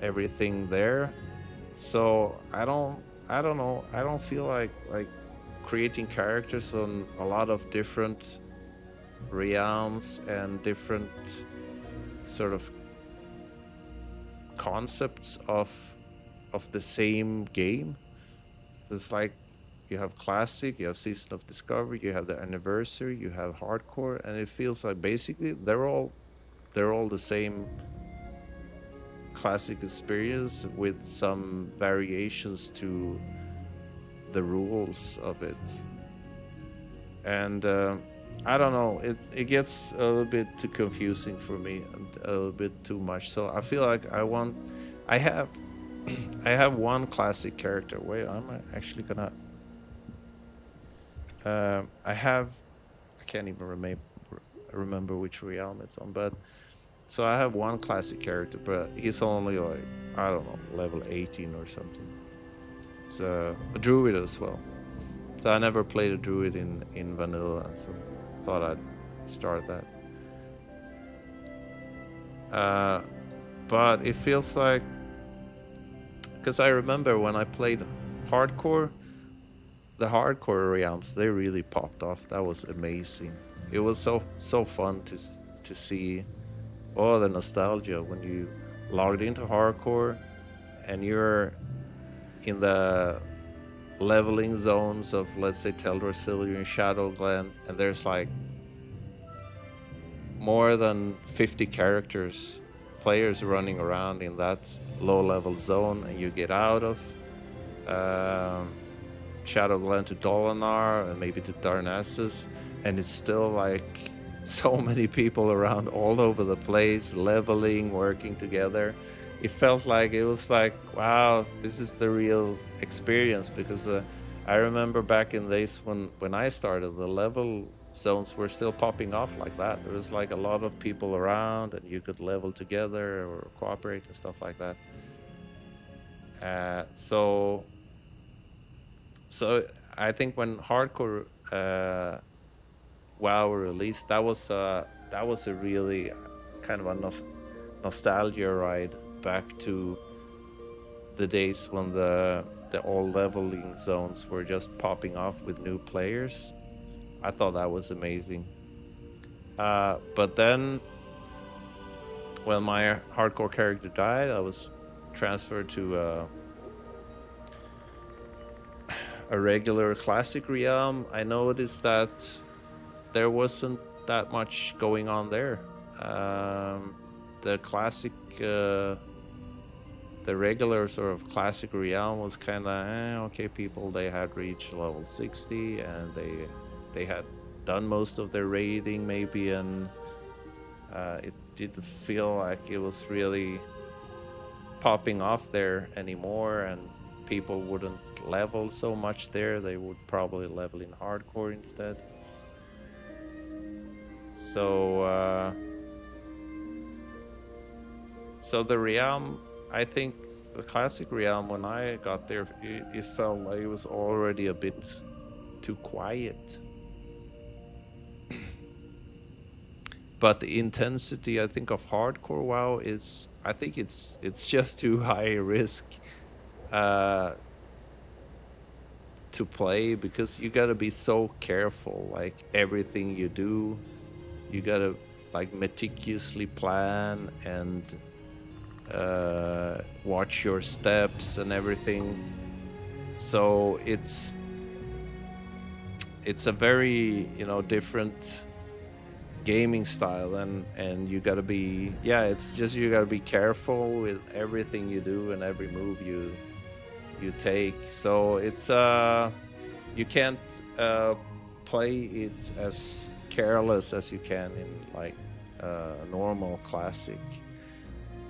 A: everything there. So I I don't know. I don't feel like creating characters on a lot of different realms and different sort of concepts of the same game. It's like you have classic, you have season of discovery, you have the anniversary, you have hardcore, and it feels like basically they're all the same classic experience with some variations to the rules of it. And I don't know, it gets a little bit too confusing for me and a little bit too much. So I feel like I have I have one classic character. Wait, I'm actually gonna I have I can't even remember which realm it's on, but so I have one classic character, but he's only like, I don't know, level 18 or something. It's a druid as well. So I never played a druid in vanilla, so thought I'd start that. Uh, but it feels like, because I remember when I played hardcore, the hardcore realms, they really popped off. That was amazing. It was so fun to see all the nostalgia when you logged into hardcore and you're in the leveling zones of, let's say, Teldrassil and Shadowglen, and there's like more than 50 characters, players running around in that low level zone, and you get out of um, Shadowglen to Dolinar and maybe to Darnassus, and it's still like so many people around all over the place, leveling, working together. It felt like it was like, wow, this is the real experience, because I remember back in days when I started, the level zones were still popping off like that. There was like a lot of people around, and you could level together or cooperate and stuff like that. So so I think when hardcore WoW released, that was a really kind of a nostalgia ride back to the days when the all leveling zones were just popping off with new players. I thought that was amazing. But then when my hardcore character died, I was transferred to a regular classic realm. I noticed that there wasn't that much going on there. Um, the classic, the regular sort of classic realm was kind of okay. People, they had reached level 60 and they had done most of their raiding maybe, and it didn't feel like it was really popping off there anymore, and people wouldn't level so much there. They would probably level in hardcore instead. So so the realm, I think the classic realm, when I got there, it felt like it was already a bit too quiet. But the intensity, I think, of hardcore WoW is, I think it's just too high risk uh, to play, because you gotta be so careful. Like everything you do, you gotta like meticulously plan and watch your steps and everything. So it's a very, different gaming style, and you got to be, yeah, it's just you got to be careful with everything you do and every move you take. So it's you can't play it as careless as you can in like normal classic.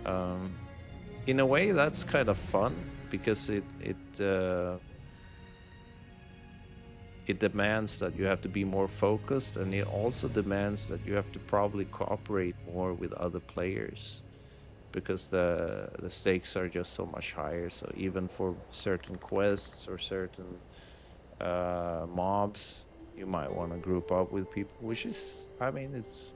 A: um in a way, that's kind of fun, because it demands that you have to be more focused, and it also demands that you have to probably cooperate more with other players, because the stakes are just so much higher. So even for certain quests or certain mobs, you might want to group up with people, which is, I mean, it's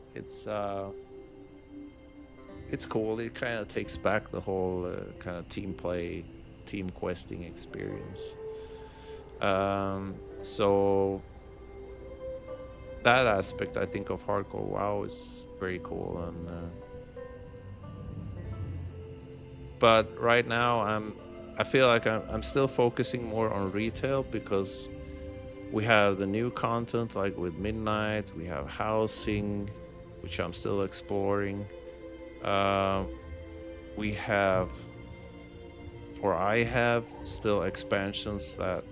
A: cool. It kind of takes back the whole kind of team play, team questing experience. So that aspect, I think, of hardcore WoW is very cool. And but right now, I feel like I'm still focusing more on retail because we have the new content like with Midnight. We have housing, which I'm still exploring. Uh, we have, or I have, still expansions that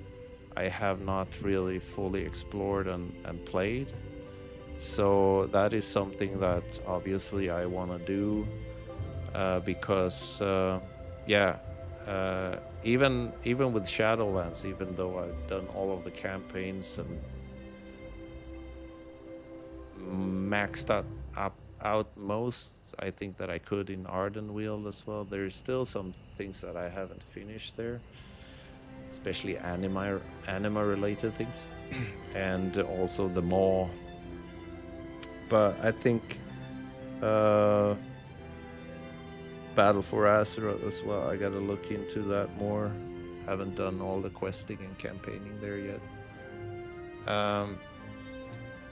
A: I have not really fully explored and played. So that is something that obviously I want to do because, yeah, even with Shadowlands, even though I've done all of the campaigns and maxed out most, I think that I could in Ardenweald as well. There's still some things that I haven't finished there, especially anima related things, and also the Maw. But I think uh, Battle for Azeroth as well. I gotta look into that more. Haven't done all the questing and campaigning there yet. Um,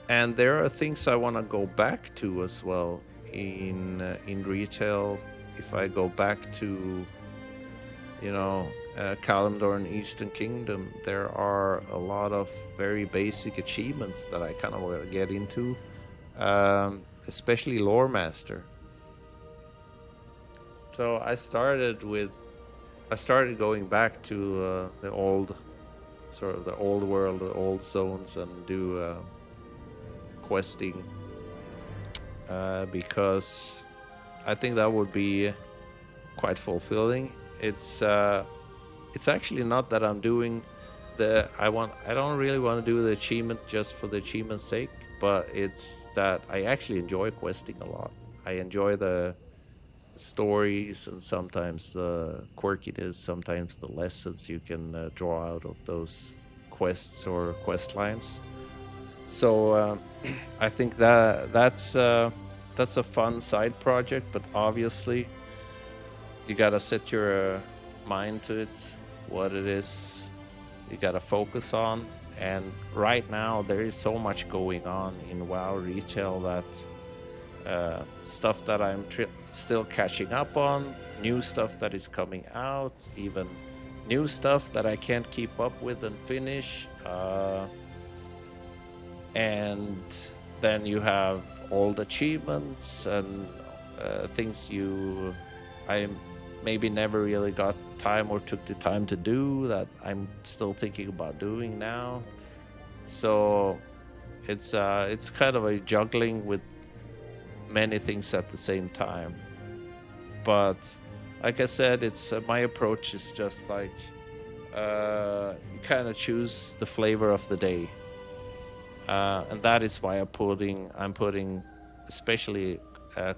A: and there are things I want to go back to as well in retail. If I go back to, you know, Kalimdor and Eastern Kingdom, there are a lot of very basic achievements that I kind of want to get into, especially Lore Master. So I started going back to the old, sort of the old world, the old zones, and do questing because I think that would be quite fulfilling. It's actually not that I'm doing I don't really want to do the achievement just for the achievement's sake, but it's that I actually enjoy questing a lot. I enjoy the stories and sometimes the quirkiness, sometimes the lessons you can draw out of those quests or quest lines. So I think that's a fun side project, but obviously you gotta set your mind to it, what it is you gotta focus on. And right now there is so much going on in WoW retail that stuff that I'm still catching up on, new stuff that is coming out, even new stuff that I can't keep up with and finish. And then you have old achievements and things I maybe never really got time or took the time to do that I'm still thinking about doing now. So it's kind of a juggling with many things at the same time. But like I said, it's my approach is just like you kind of choose the flavor of the day, and that is why I'm putting especially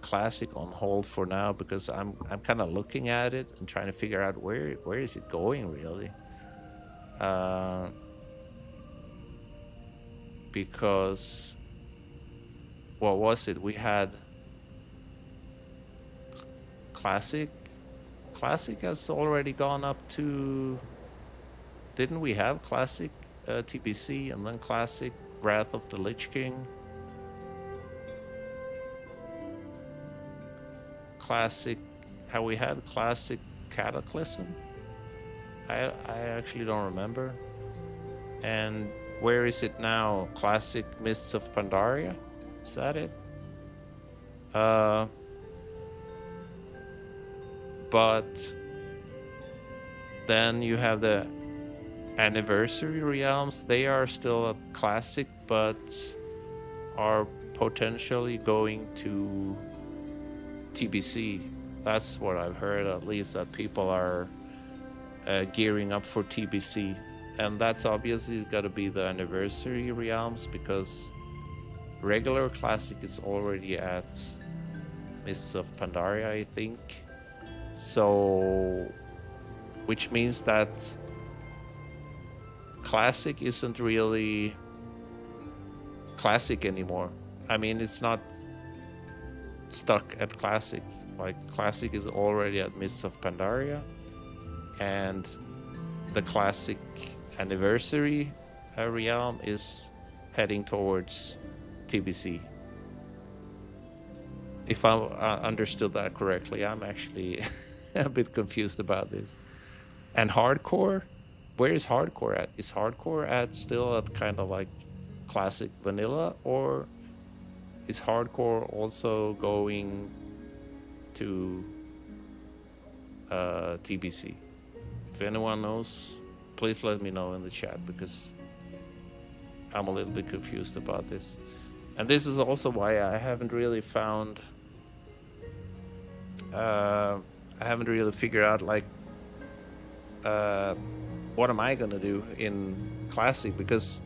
A: classic on hold for now, because I'm kind of looking at it and trying to figure out where is it going really. Uh, because what was it? We had classic. Classic has already gone up to. Didn't we have classic TBC and then classic Wrath of the Lich King? Classic. Have we had classic Cataclysm? I actually don't remember. And where is it now? Classic Mists of Pandaria? Is that it? Uh, but then you have the Anniversary Realms. They are still a classic, but are potentially going to TBC. That's what I've heard, at least, that people are gearing up for TBC. And that's obviously got to be the Anniversary Realms, because regular classic is already at Mists of Pandaria, I think. So, which means that classic isn't really classic anymore. I mean, it's not stuck at classic. Like, classic is already at Mists of Pandaria, and the classic anniversary realm is heading towards TBC. If I understood that correctly, I'm actually a bit confused about this. And hardcore, where is hardcore at? Is hardcore at still at kind of like classic vanilla, or is hardcore also going to TBC? If anyone knows, please let me know in the chat, because I'm a little bit confused about this. And this is also why I haven't really found, I haven't really figured out like, what am I gonna do in classic? Because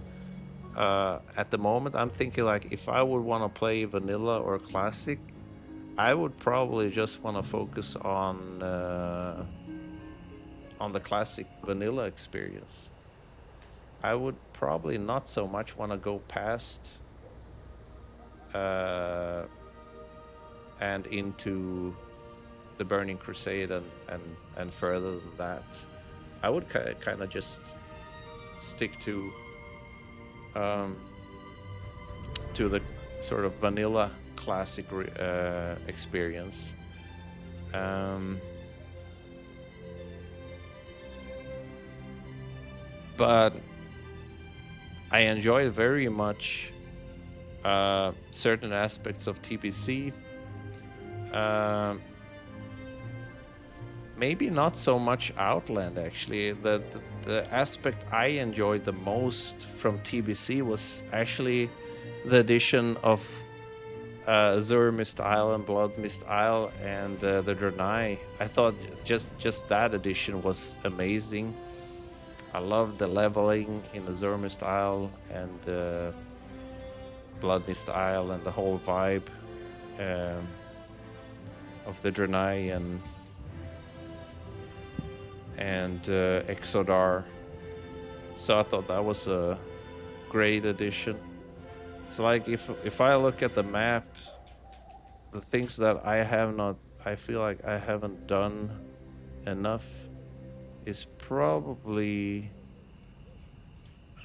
A: at the moment I'm thinking like, if I would want to play vanilla or classic, I would probably just want to focus on the classic vanilla experience. I would probably not so much want to go past and into the Burning Crusade and further than that. I would kind of just stick to the sort of vanilla classic experience. But I enjoyed very much certain aspects of TBC. Maybe not so much Outland, actually. The aspect I enjoyed the most from TBC was actually the addition of Azure Mist Isle and Blood Mist Isle and the Draenei. I thought just that addition was amazing. I loved the leveling in Azure Mist Isle and Blood Mist Isle and the whole vibe of the Draenei and Exodar. So I thought that was a great addition. It's like if I look at the map, the things that I feel like I haven't done enough is probably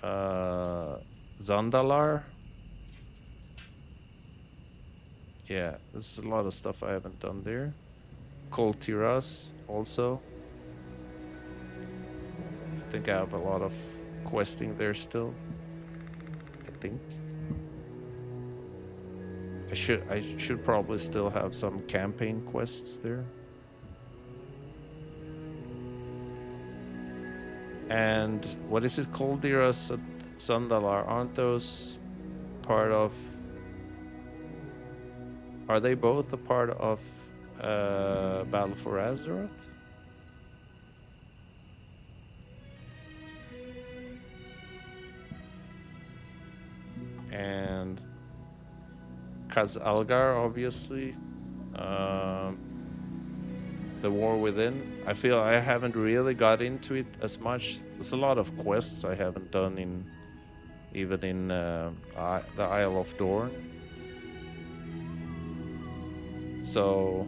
A: Zandalar. Yeah, there's a lot of stuff I haven't done there. Kol Tiras also. I think I have a lot of questing there still. I think. I should probably still have some campaign quests there. And what is it called, Diras Zandalar? Aren't those part of? Are they both a part of Battle for Azeroth? And Kaz Algar, obviously. The War Within. I feel I haven't really got into it as much. There's a lot of quests I haven't done even in the Isle of Dorn. So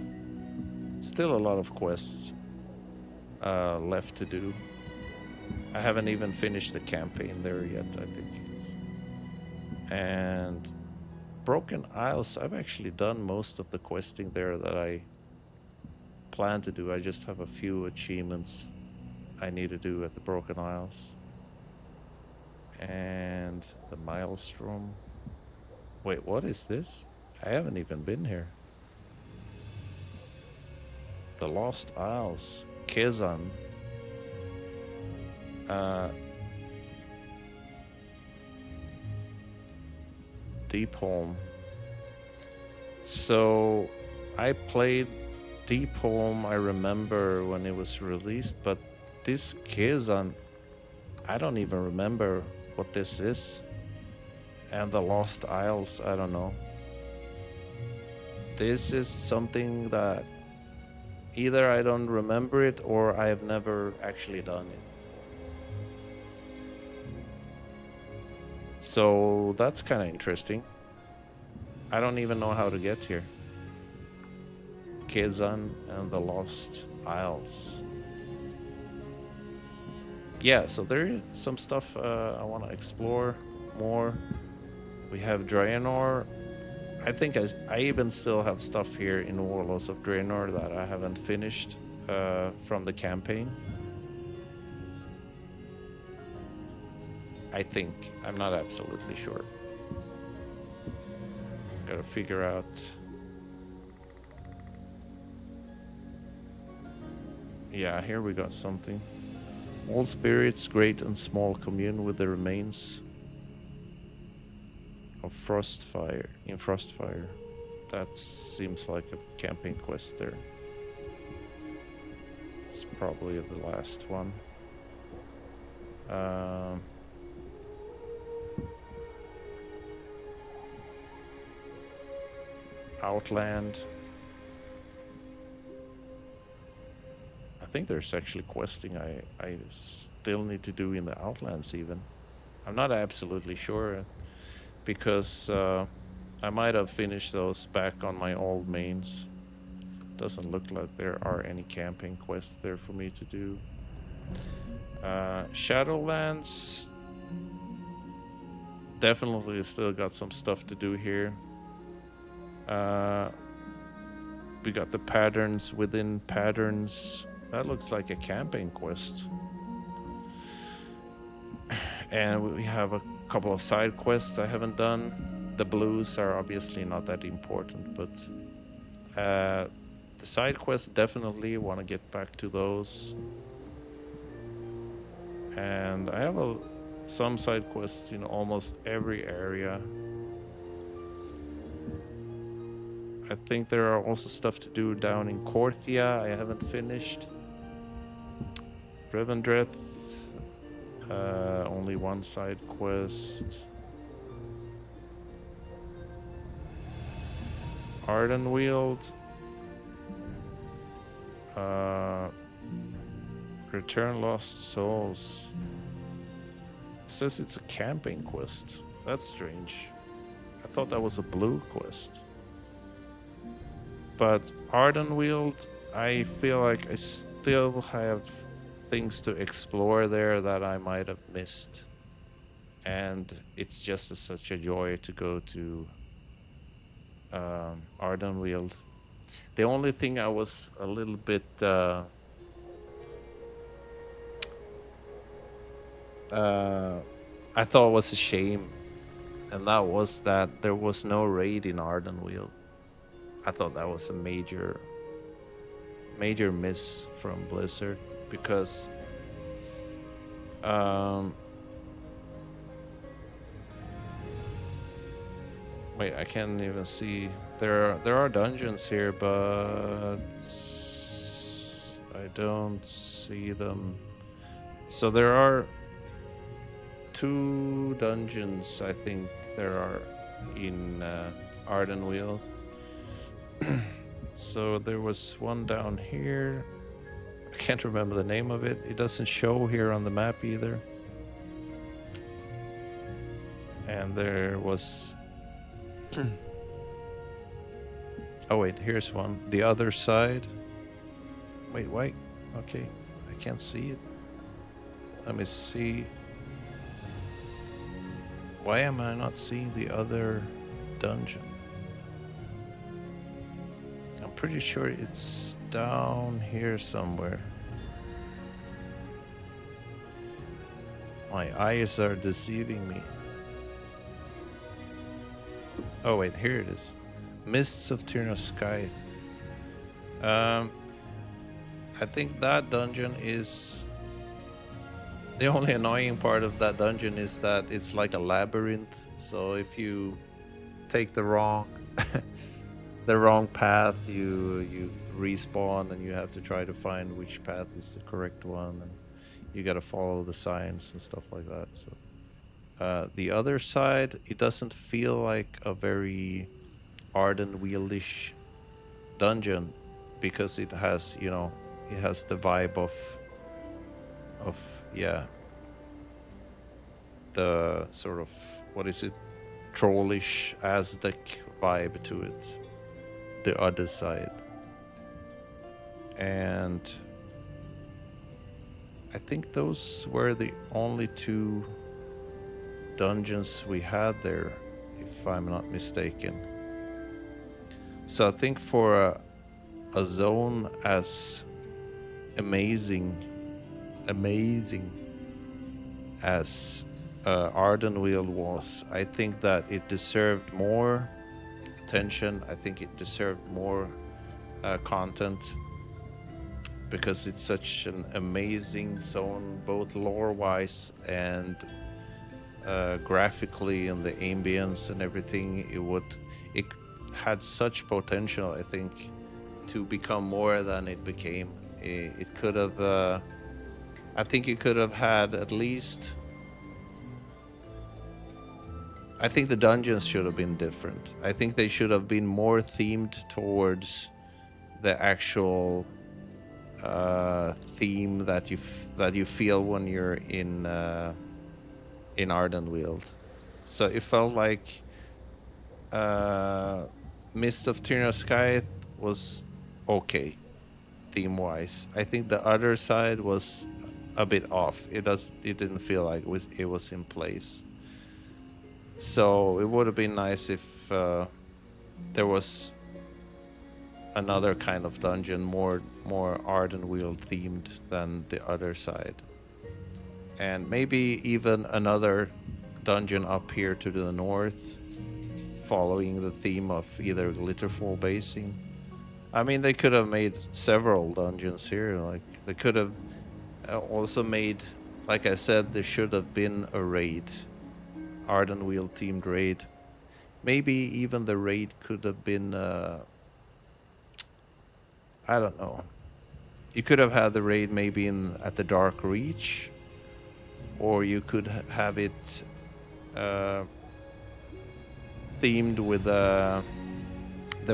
A: still a lot of quests left to do. I haven't even finished the campaign there yet, I think. And Broken Isles, I've actually done most of the questing there that I plan to do. I just have a few achievements I need to do at the Broken Isles. And the Maelstrom. Wait, what is this? I haven't even been here. The Lost Isles. Kezan. Deepholm. So I played Deepholm, I remember when it was released, but this Kezan, I don't even remember what this is. And the Lost Isles, I don't know. This is something that either I don't remember it or I have never actually done it. So that's kind of interesting. I don't even know how to get here. Kezan and the Lost Isles. yeah, so there is some stuff I want to explore more. We have Draenor. I think I even still have stuff here in Warlords of Draenor that I haven't finished from the campaign. I think. I'm not absolutely sure. Gotta figure out. Yeah, here we got something. All spirits, great and small, commune with the remains of Frostfire. In Frostfire. That seems like a campaign quest there. It's probably the last one. Outland. I think there's actually questing I still need to do in the Outlands even. I'm not absolutely sure because I might have finished those back on my old mains. Doesn't look like there are any camping quests there for me to do. Shadowlands. Definitely still got some stuff to do here. We got the patterns within patterns. That looks like a campaign quest. And we have a couple of side quests I haven't done. The blues are obviously not that important, but the side quests definitely want to get back to those. And I have some side quests in almost every area. I think there are also stuff to do down in Korthia I haven't finished. Revendreth, only one side quest. Ardenweald. Return Lost Souls. It says it's a camping quest. That's strange. I thought that was a blue quest. But Ardenweald, I feel like I still have things to explore there that I might have missed. And it's just such a joy to go to Ardenweald. The only thing I was a little bit I thought was a shame, and that was that there was no raid in Ardenweald. I thought that was a major miss from Blizzard because wait, I can't even see. There are dungeons here, but I don't see them. So there are 2 dungeons, I think there are in Ardenweald. So there was one down here. I can't remember the name of it. It doesn't show here on the map either. And there was... oh wait, here's one. The other side. Wait, wait. Okay, I can't see it. Let me see. Why am I not seeing the other dungeon? I'm pretty sure it's down here somewhere. My eyes are deceiving me. Oh wait, here it is. Mists of Tyrnarskythe. I think that dungeon is... The only annoying part of that dungeon is that it's like a labyrinth. So if you take the wrong the wrong path, you respawn and you have to try to find which path is the correct one, and you got to follow the signs and stuff like that. So the other side, it doesn't feel like a very Ardenwealdish dungeon because it has, you know, it has the vibe of yeah, the sort of, what is it, trollish Aztec vibe to it, the other side. And I think those were the only two dungeons we had there, if I'm not mistaken. So I think for a zone as amazing as Ardenweald was, I think that it deserved more attention. I think it deserved more content, because it's such an amazing zone, both lore-wise and graphically, and the ambience and everything. It had such potential, I think, to become more than it became. It could have, I think it could have had at least, I think the dungeons should have been different. I think they should have been more themed towards the actual theme that you feel when you're in Ardenweald. So it felt like Mist of Tyrannoskaith was okay theme wise. I think the other side was a bit off. It didn't feel like it was in place. So it would have been nice if there was another kind of dungeon, more Ardenweald themed than the other side, and maybe even another dungeon up here to the north, following the theme of either Glitterfall Basin. I mean, they could have made several dungeons here. Like, they could have also made, like I said, there should have been a raid, Ardenweald themed raid. Maybe even the raid could have been, I don't know. You could have had the raid maybe at the Dark Reach, or you could have it themed with the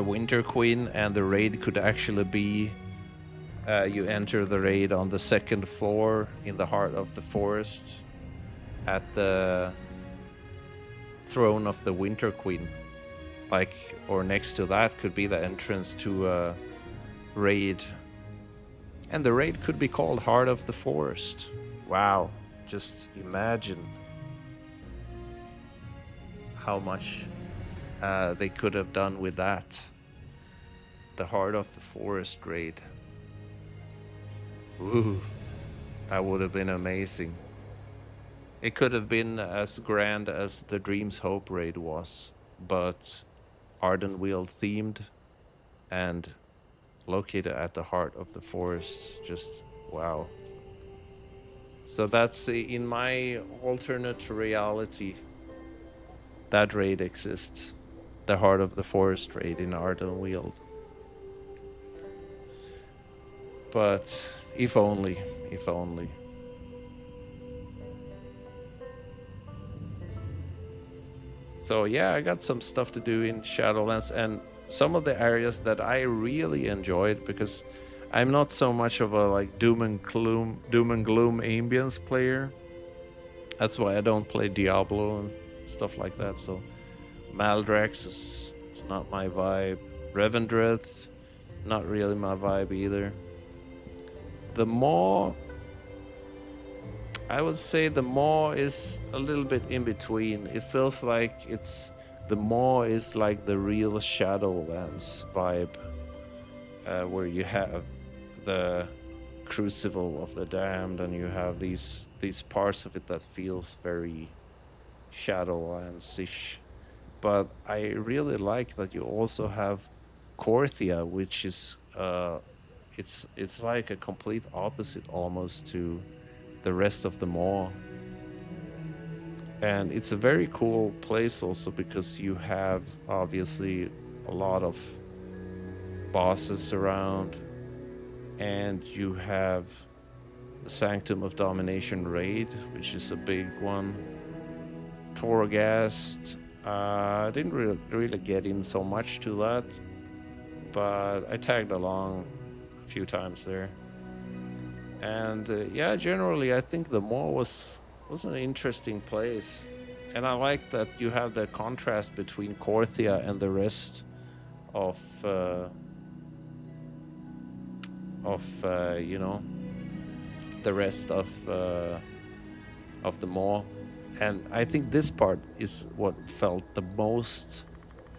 A: Winter Queen, and the raid could actually be you enter the raid on the second floor in the heart of the forest at the throne of the Winter Queen, or next to that could be the entrance to a raid, and the raid could be called Heart of the Forest. Wow, just imagine how much they could have done with that. The Heart of the Forest raid. Ooh, that would have been amazing. It could have been as grand as the Dream's Hope raid was, but Ardenweald themed and located at the heart of the forest. Just wow. So that's in my alternate reality, that raid exists. The Heart of the Forest raid in Ardenweald. But if only. So yeah, I got some stuff to do in Shadowlands, and some of the areas that I really enjoyed, because I'm not so much of a like doom and gloom ambience player. That's why I don't play Diablo and stuff like that. So Maldrax it's not my vibe. Revendreth, not really my vibe either. The Maw, I would say the Maw is a little bit in between. It feels like the Maw is like the real Shadowlands vibe, where you have the Crucible of the Damned, and you have these parts of it that feels very Shadowlands-ish. But I really like that you also have Korthia, which is it's like a complete opposite almost to the rest of the Maw. And it's a very cool place also because you have obviously a lot of bosses around, and you have the Sanctum of Domination raid, which is a big one. Torghast, I didn't really get in so much to that, but I tagged along a few times there. And yeah, generally I think the Maw was an interesting place, and I like that you have the contrast between Korthia and the rest of you know, the rest of the mall. And I think this part is what felt the most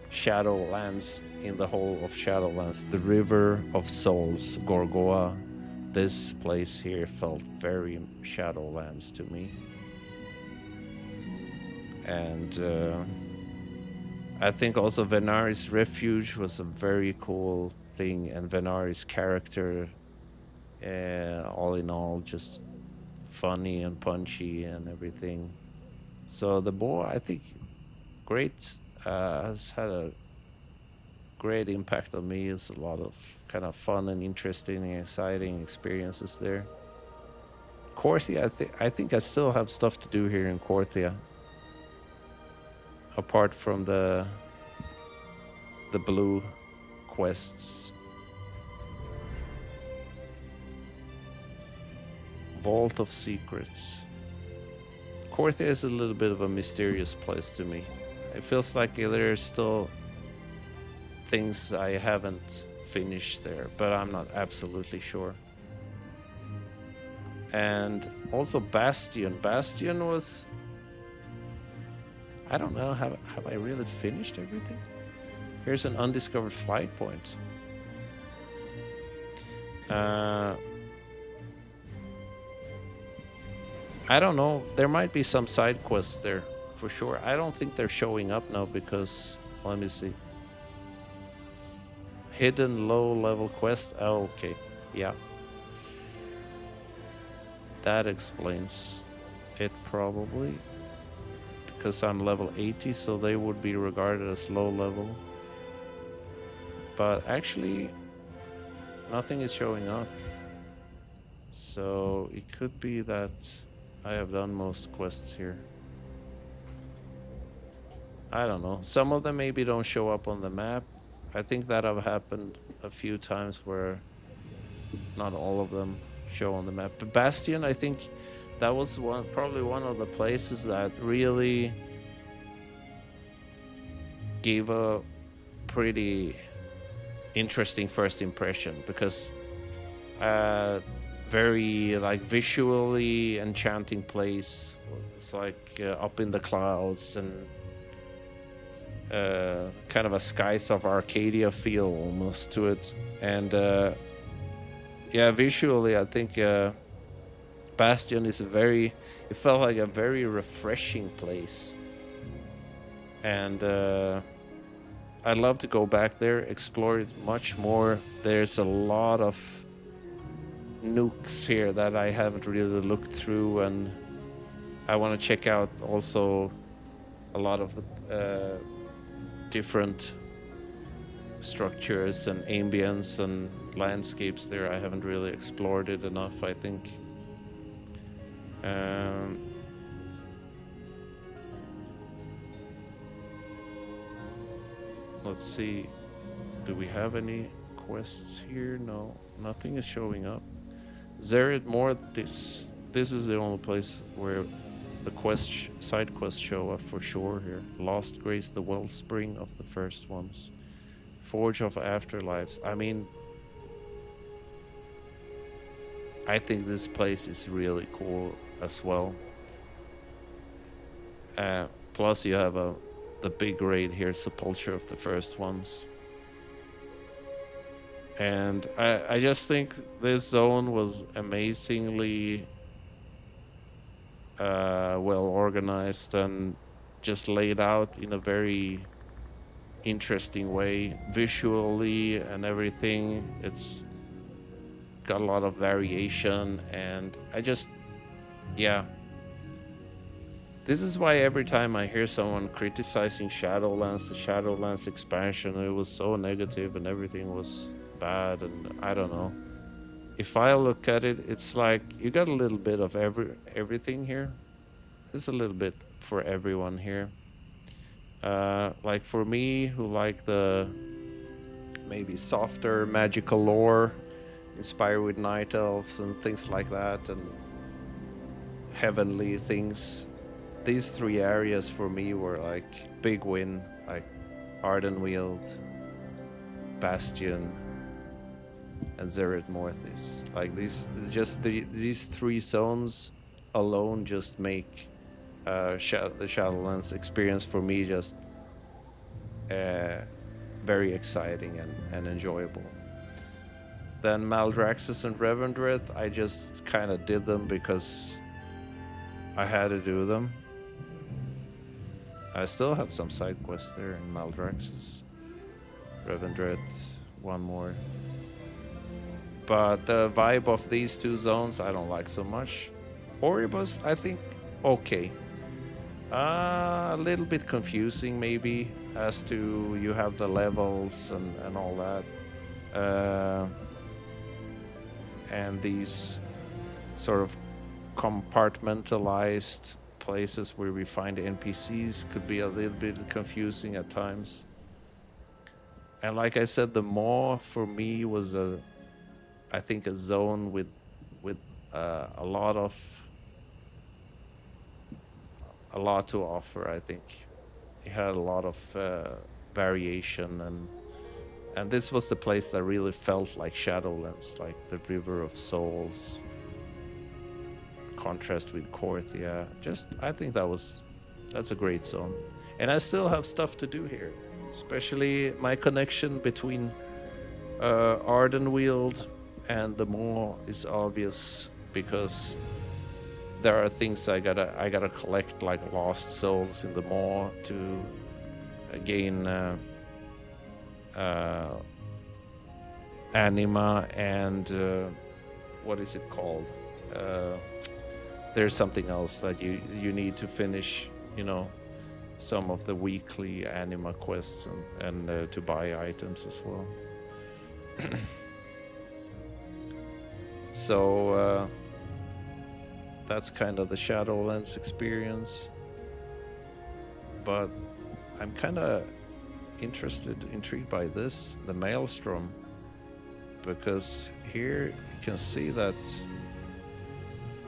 A: Shadowlands in the whole of Shadowlands. The River of Souls, Gorgoa. This place here felt very Shadowlands to me. And I think also Venari's Refuge was a very cool thing, and Venari's character, all in all, just funny and punchy and everything. So the boar, I think, great, has had a great impact on me. It's a lot of kind of fun and interesting and exciting experiences there. Korthia, I think I still have stuff to do here in Korthia, apart from the blue quests. Vault of Secrets. Korthia is a little bit of a mysterious place to me. It feels like there's still things I haven't finished there, but I'm not absolutely sure. And also Bastion. Bastion was... I don't know, have I really finished everything? Here's an undiscovered flight point. I don't know. There might be some side quests there for sure. I don't think they're showing up now because, let me see. Hidden low level quest. Oh, okay. Yeah. That explains it probably. Because I'm level 80, so they would be regarded as low level. But actually, nothing is showing up. So it could be that I have done most quests here. I don't know. Some of them maybe don't show up on the map. I think that have happened a few times where not all of them show on the map. But Bastion, I think that was probably one of the places that really gave a pretty interesting first impression, because very like visually enchanting place. It's like up in the clouds and kind of a Skies of Arcadia feel almost to it. And yeah, visually I think Bastion is it felt like a very refreshing place. And I'd love to go back there, explore it much more. There's a lot of nooks here that I haven't really looked through, and I want to check out also a lot of different structures and ambience and landscapes there. I haven't really explored it enough, I think. Let's see, do we have any quests here? No, nothing is showing up. Zerid Moor, this is the only place where the side quests show up for sure here. Lost Grace, the Wellspring of the First Ones, Forge of Afterlives. I mean, I think this place is really cool as well. Plus you have the big raid here, Sepulture of the First Ones. And I just think this zone was amazingly well organized and just laid out in a very interesting way, visually and everything. It's got a lot of variation, and yeah. This is why every time I hear someone criticizing Shadowlands, the Shadowlands expansion, it was so negative and everything was bad, and I don't know. If I look at it, it's like you got a little bit of everything here. There's a little bit for everyone here. Like for me, who like the maybe softer magical lore, inspired with night elves and things like that, and heavenly things. These three areas for me were like big win, like Ardenweald, Bastion, and Zereth Mortis. Like these three zones alone just make the Shadowlands experience for me just uh, very exciting and enjoyable. Then Maldraxxus and Revendreth, I just kind of did them because I had to do them. I still have some side quests there in Maldraxxus. Revendreth, one more. But the vibe of these two zones, I don't like so much. Oribus, I think, okay. A little bit confusing, maybe, as to you have the levels and all that. And these sort of compartmentalized places where we find NPCs could be a little bit confusing at times. And like I said, the Maw for me was I think a zone with a lot to offer. I think it had a lot of variation, and this was the place that really felt like Shadowlands, like the River of Souls. Contrast with Korthia. Just I think that's a great zone, and I still have stuff to do here, especially my connection between Ardenweald and the Maw is obvious because there are things I gotta collect, like lost souls in the Maw to gain anima and what is it called? There's something else that you need to finish, you know, some of the weekly anima quests and to buy items as well. So that's kind of the Shadowlands experience. But I'm kind of intrigued by this, the Maelstrom, because here you can see that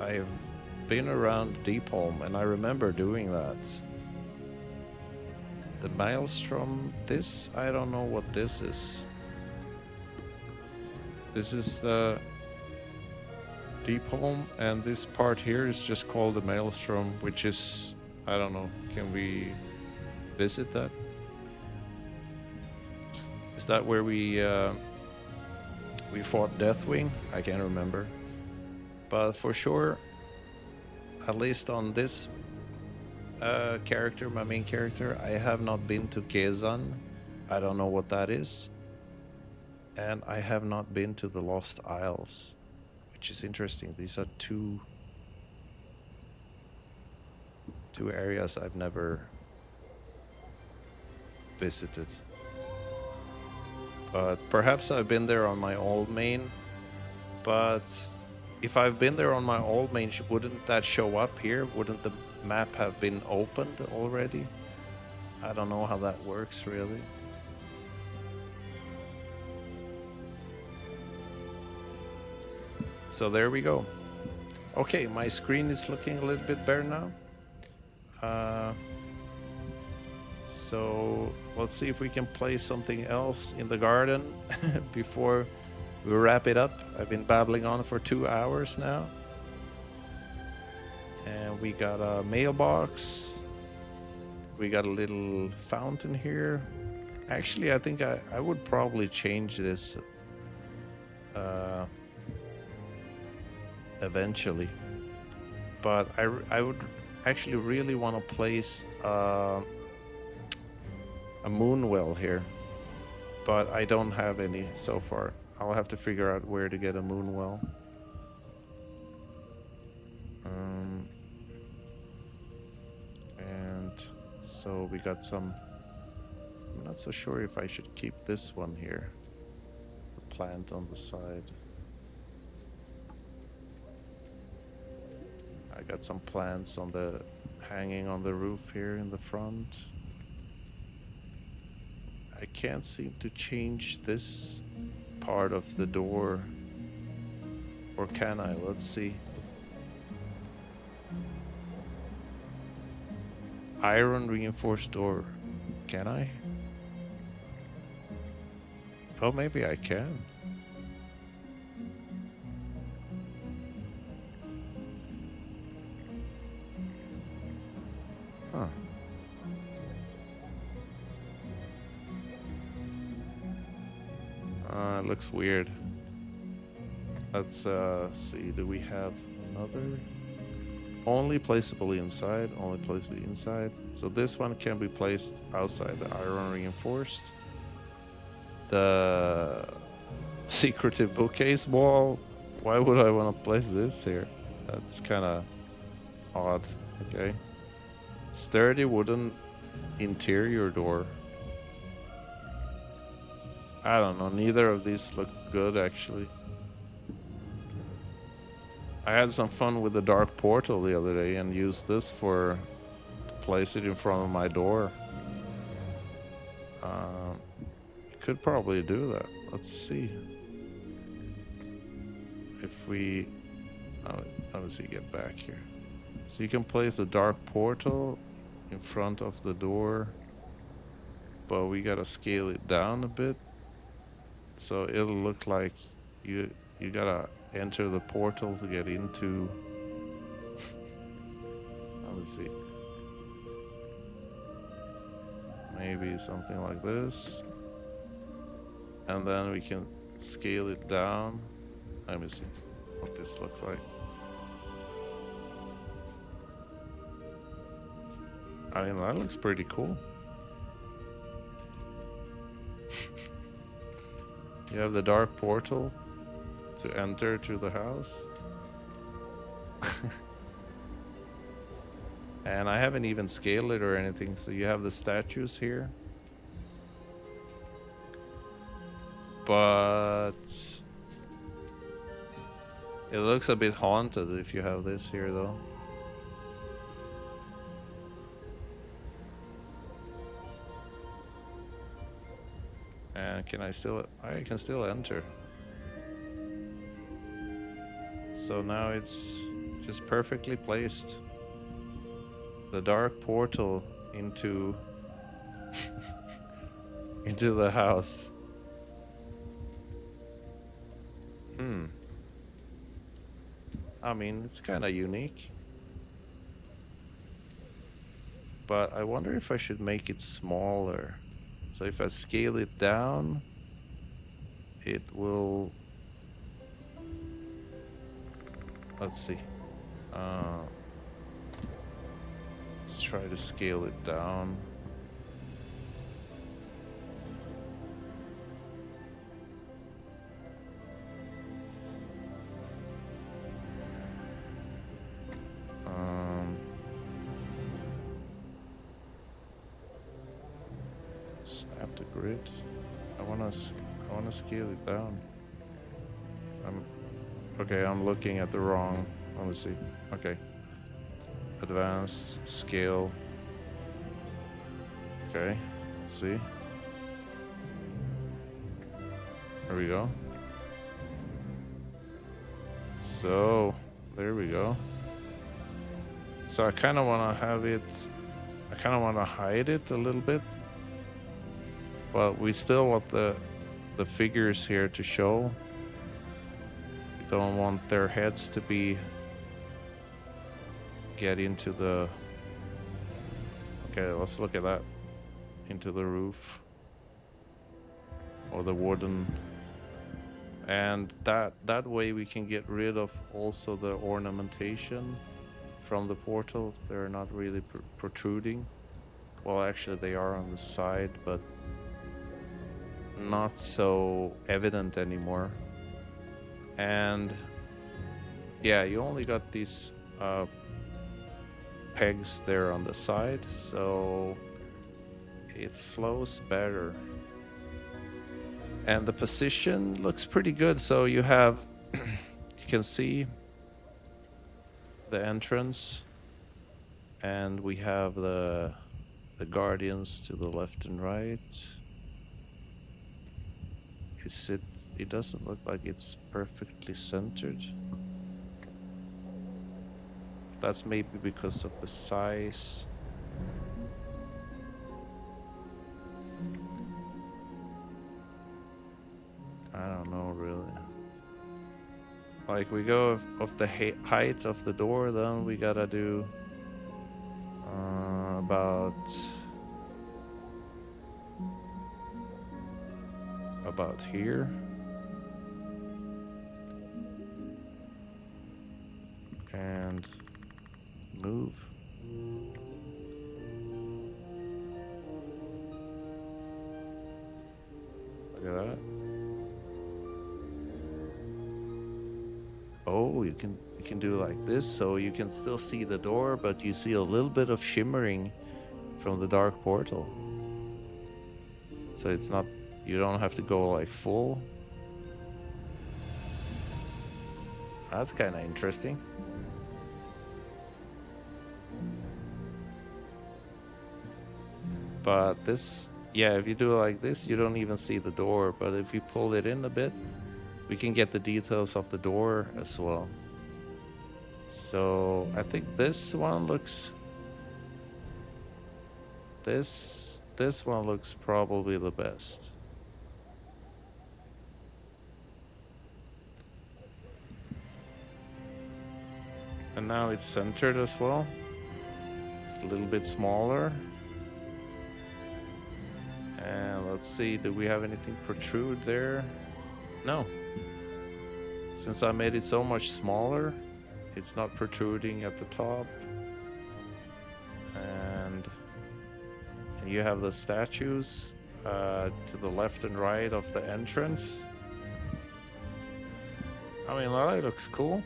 A: I've been around Deepholm, and I remember doing that. The Maelstrom, this, I don't know what this is. This is the Deepholm, and this part here is just called the Maelstrom, which is, I don't know, can we visit that? Is that where we fought Deathwing? I can't remember. But for sure, at least on this character, my main character, I have not been to Kezan. I don't know what that is. And I have not been to the Lost Isles, which is interesting. These are two areas I've never visited. But perhaps I've been there on my old main. But if I've been there on my old main, wouldn't that show up here? Wouldn't the map have been opened already? I don't know how that works, really. So there we go. Okay, my screen is looking a little bit better now. So let's see if we can play something else in the garden before we wrap it up. I've been babbling on for 2 hours now. And we got a mailbox. We got a little fountain here. Actually, I think I would probably change this eventually. But I would actually really want to place a moon well here. But I don't have any so far. I'll have to figure out where to get a moon well. And so we got some. I'm not so sure if I should keep this one here. The plant on the side. I got some plants on the hanging on the roof here in the front. I can't seem to change this part of the door. Or can I? Let's see. Iron reinforced door. Can I? Oh, maybe I can. looks weird. Let's see, do we have another? Only placeable inside, only placeable inside. So this one can be placed outside the iron reinforced. The secretive bookcase wall. Why would I want to place this here? That's kind of odd. Okay. Sturdy wooden interior door. I don't know, neither of these look good actually. I had some fun with the dark portal the other day and used this to place it in front of my door. Could probably do that. Let's see. If we... let me see, get back here. So you can place a dark portal in front of the door, but we gotta scale it down a bit. So it'll look like you gotta enter the portal to get into... Let me see. Maybe something like this. And then we can scale it down. Let me see what this looks like. I mean, that looks pretty cool. You have the dark portal to enter to the house. And I haven't even scaled it or anything, so you have the statues here. But it looks a bit haunted if you have this here though. And I can still enter. So now it's just perfectly placed. The dark portal into into the house. I mean, it's kind of unique. But I wonder if I should make it smaller. So if I scale it down, it will... Let's see. Let's try to scale it down. Snap the grid. I wanna scale it down. I'm looking at the wrong. Let me see. Okay. Advanced scale. Okay. See. There we go. So there we go. So I kind of want to have it. I kind of want to hide it a little bit. But we still want the figures here to show. We don't want their heads to get into the... Okay, let's look at that. Into the roof. Or the wooden. And that way we can get rid of also the ornamentation from the portal. They're not really protruding. Well, actually they are on the side, but not so evident anymore. And yeah, you only got these pegs there on the side, so it flows better. And the position looks pretty good. So you have you can see the entrance, and we have the guardians to the left and right. It doesn't look like it's perfectly centered. That's maybe because of the size. I don't know really. Like we go of the height of the door, then we gotta do about here. and move. Look at that. Oh, you can do like this, so you can still see the door, but you see a little bit of shimmering from the dark portal. So it's not, you don't have to go like full. That's kind of interesting. But this, yeah, if you do it like this, you don't even see the door. But if you pull it in a bit, we can get the details of the door as well. So I think this one looks, this one looks probably the best. And now it's centered as well. It's a little bit smaller. And let's see, do we have anything protrude there? No. Since I made it so much smaller, it's not protruding at the top. And you have the statues to the left and right of the entrance. I mean, that looks cool.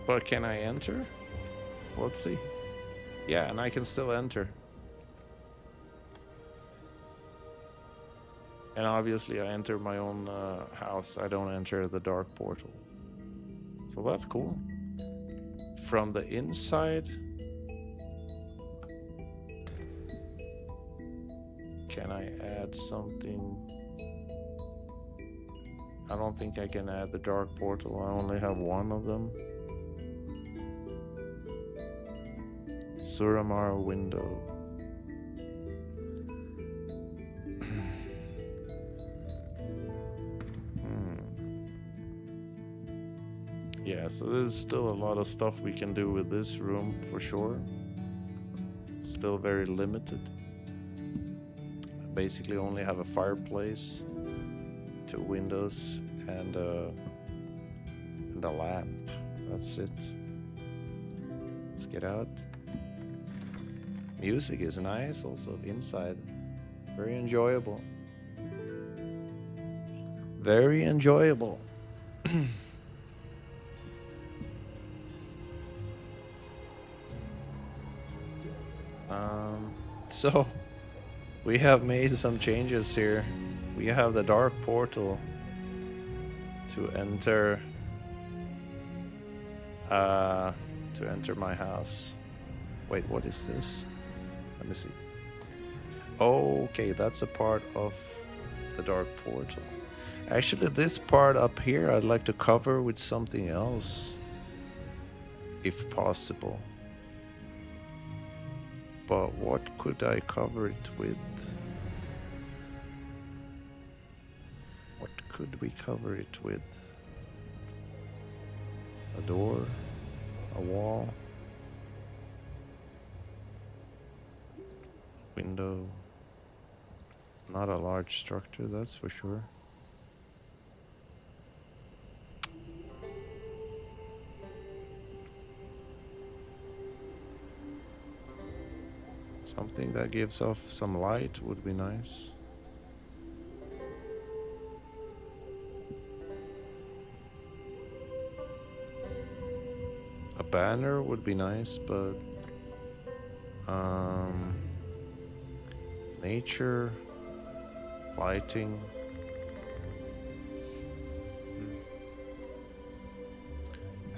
A: But can I enter? Let's see. Yeah, and I can still enter. And obviously I enter my own house. I don't enter the dark portal. So that's cool. From the inside, can I add something? I don't think I can add the dark portal. I only have one of them. Suramar window. Yeah, so there's still a lot of stuff we can do with this room for sure. It's still very limited. I basically only have a fireplace, 2 windows, and a lamp. That's it. Let's get out. Music is nice also inside. Very enjoyable. Very enjoyable. So we have made some changes here. We have the dark portal to enter my house. Wait, what is this? Let me see. Oh, okay, that's a part of the dark portal. Actually, this part up here I'd like to cover with something else, if possible. But what could I cover it with? What could we cover it with? A door? A wall? Window? Not a large structure, that's for sure. Something that gives off some light would be nice. A banner would be nice, but nature, lighting.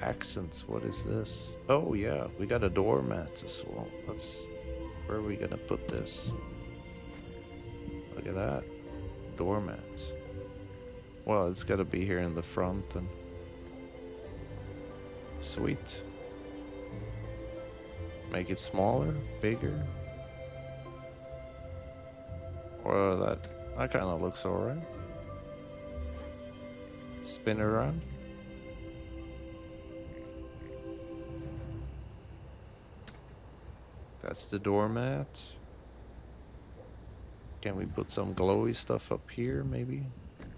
A: Accents, what is this? Oh yeah, we got a doormat as well. Where are we gonna put this? Look at that. Doormat. Well, it's gotta be here in the front and sweet. Make it smaller, bigger. Or that kinda looks alright. Spin around. That's the doormat. Can we put some glowy stuff up here, maybe?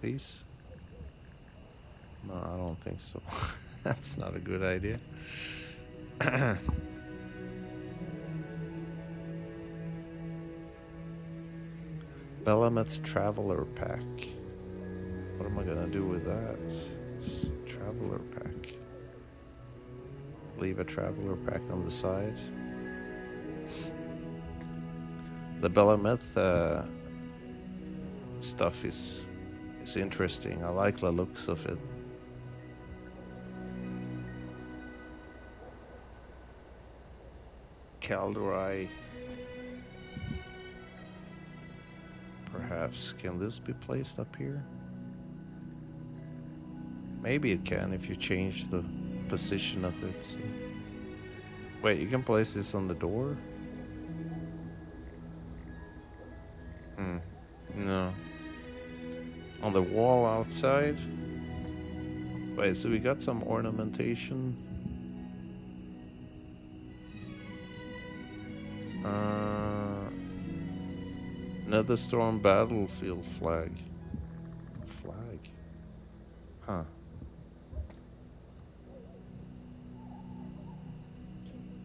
A: These? No, I don't think so. That's not a good idea. Belameth Traveler Pack. What am I gonna do with that? Traveler Pack. Leave a Traveler Pack on the side. The Belameth stuff is interesting. I like the looks of it. Calderai. Perhaps. Can this be placed up here? Maybe it can if you change the position of it. So. Wait, you can place this on the door? No. On the wall outside? Wait, so we got some ornamentation. Netherstorm battlefield flag. Flag? Huh.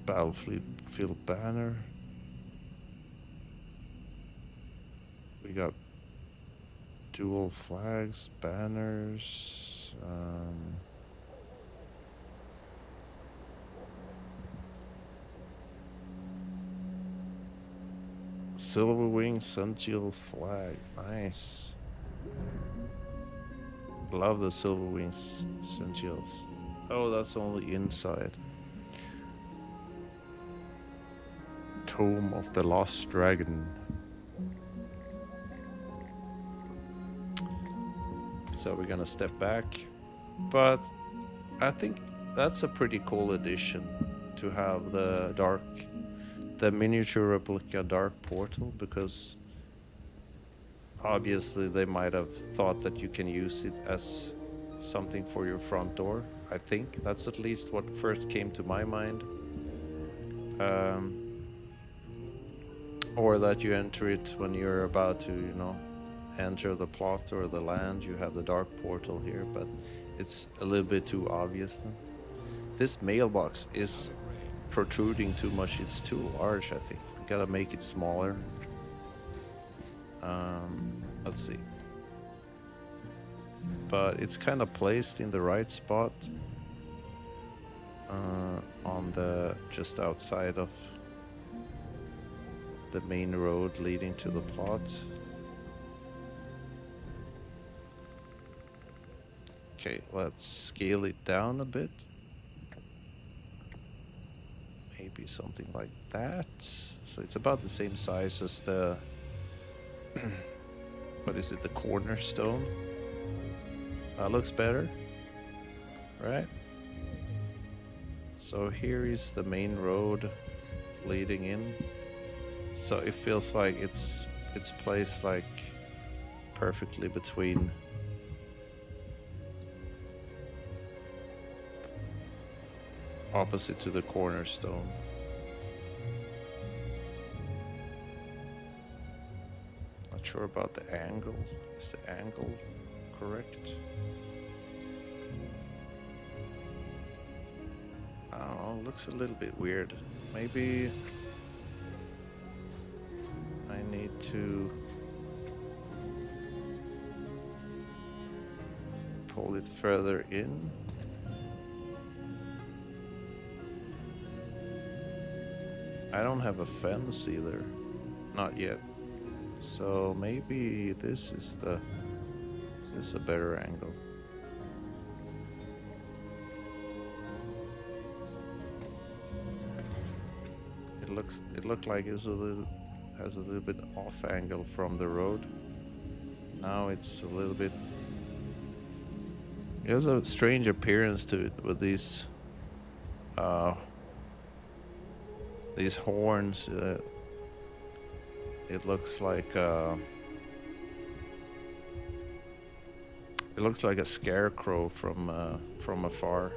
A: Battlefield banner. We got dual flags, banners. Silverwing Sentinel flag. Nice. Love the Silverwing Sentinels. Oh, that's only inside. Tome of the Lost Dragon. So we're gonna step back. But I think that's a pretty cool addition to have the miniature replica dark portal, because obviously they might have thought that you can use it as something for your front door. I think that's at least what first came to my mind. Or that you enter it when you're about to, you know, enter the plot or the land. You have the dark portal here, but it's a little bit too obvious then. This mailbox is protruding too much. It's too large, I think. We gotta make it smaller. Let's see. But it's kind of placed in the right spot. On the just outside of the main road leading to the plot. Okay, let's scale it down a bit. Maybe something like that. So it's about the same size as the what is it, the cornerstone? That looks better, right? So here is the main road leading in. So it feels like it's placed like perfectly between opposite to the cornerstone. Not sure about the angle. Is the angle correct? I don't know, looks a little bit weird. Maybe I need to pull it further in. I don't have a fence either, not yet. So maybe this is a better angle. It looked like it's has a little bit off angle from the road. Now it's a little bit. It has a strange appearance to it with these horns. It looks like a scarecrow from afar.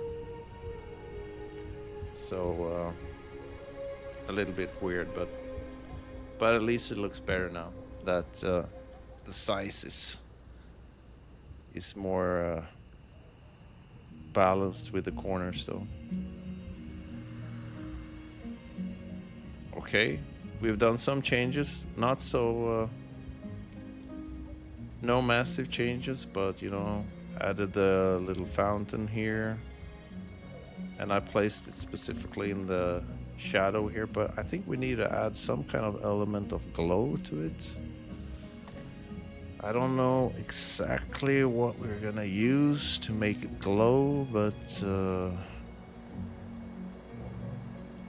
A: So a little bit weird, but at least it looks better now that the size is more balanced with the cornerstone. Okay, we've done some changes, not so no massive changes, but you know, added the little fountain here, and I placed it specifically in the shadow here, but I think we need to add some kind of element of glow to it. I don't know exactly what we're gonna use to make it glow, but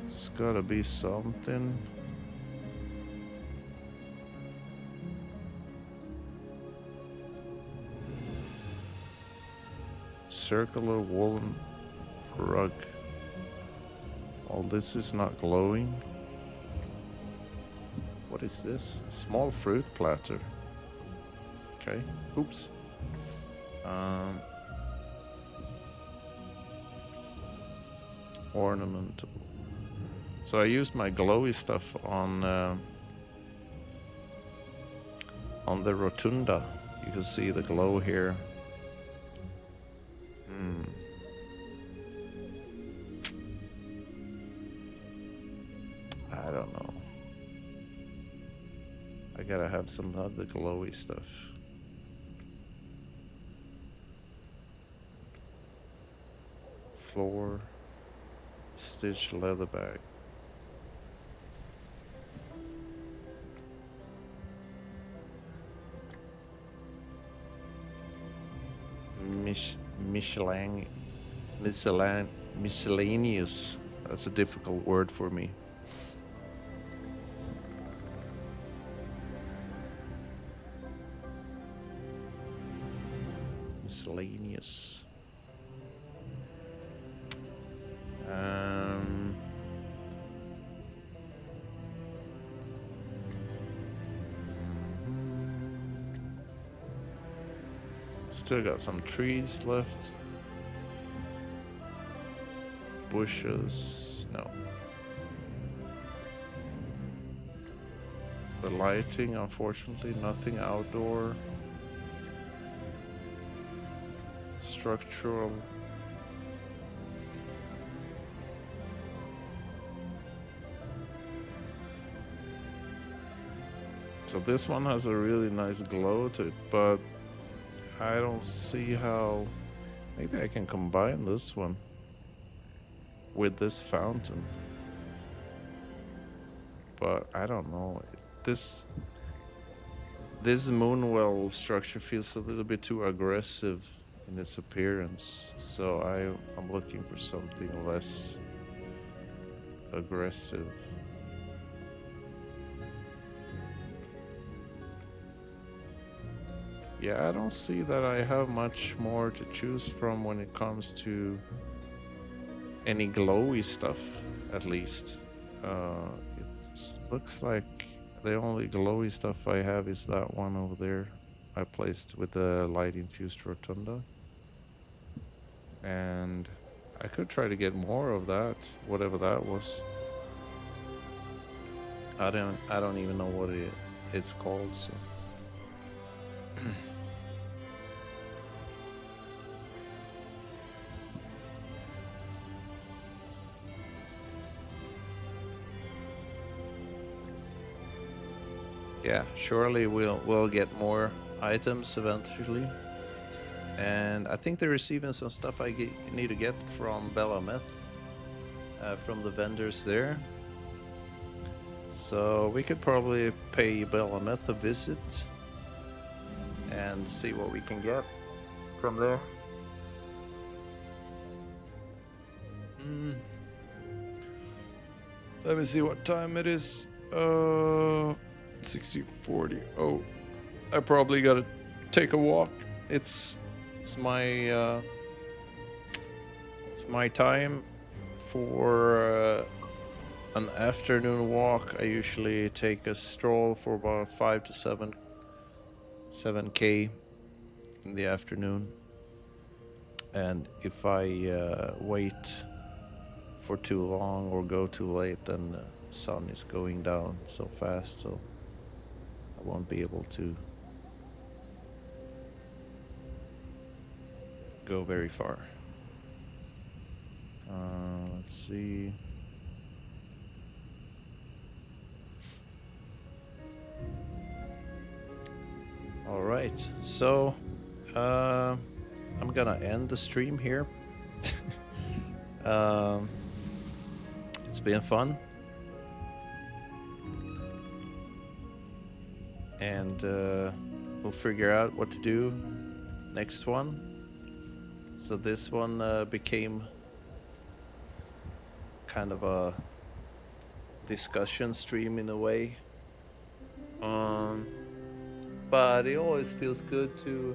A: it's gotta be something. Circular woolen rug. Oh, this is not glowing. What is this? A small fruit platter. Okay. Oops. Ornamental. So I used my glowy stuff on the rotunda. You can see the glow here. I don't know. I gotta have some of the glowy stuff. Floor, stitched leather bag. Miscellaneous. That's a difficult word for me. Miscellaneous. Still got some trees left. Bushes, no. The lighting, unfortunately, nothing outdoor. Structural. So this one has a really nice glow to it, but I don't see how. Maybe I can combine this one with this fountain, but I don't know. This Moonwell structure feels a little bit too aggressive in its appearance, so I'm looking for something less aggressive. Yeah, I don't see that I have much more to choose from when it comes to any glowy stuff, at least. It looks like the only glowy stuff I have is that one over there I placed with the light-infused rotunda. And I could try to get more of that, whatever that was. I don't even know what it's called, so. Yeah, surely we'll get more items eventually. And I think there is even some stuff I need to get from Belameth, from the vendors there. So we could probably pay Belameth a visit and see what we can get from there. Let me see what time it is. 60:40. Oh, I probably gotta take a walk. It's my time for an afternoon walk. I usually take a stroll for about 5 to 7k in the afternoon, and if I wait for too long or go too late, then the sun is going down so fast, so I won't be able to go very far. Let's see. All right, so I'm gonna end the stream here. um, it's been fun, and we'll figure out what to do next one. So this one became kind of a discussion stream in a way. But it always feels good to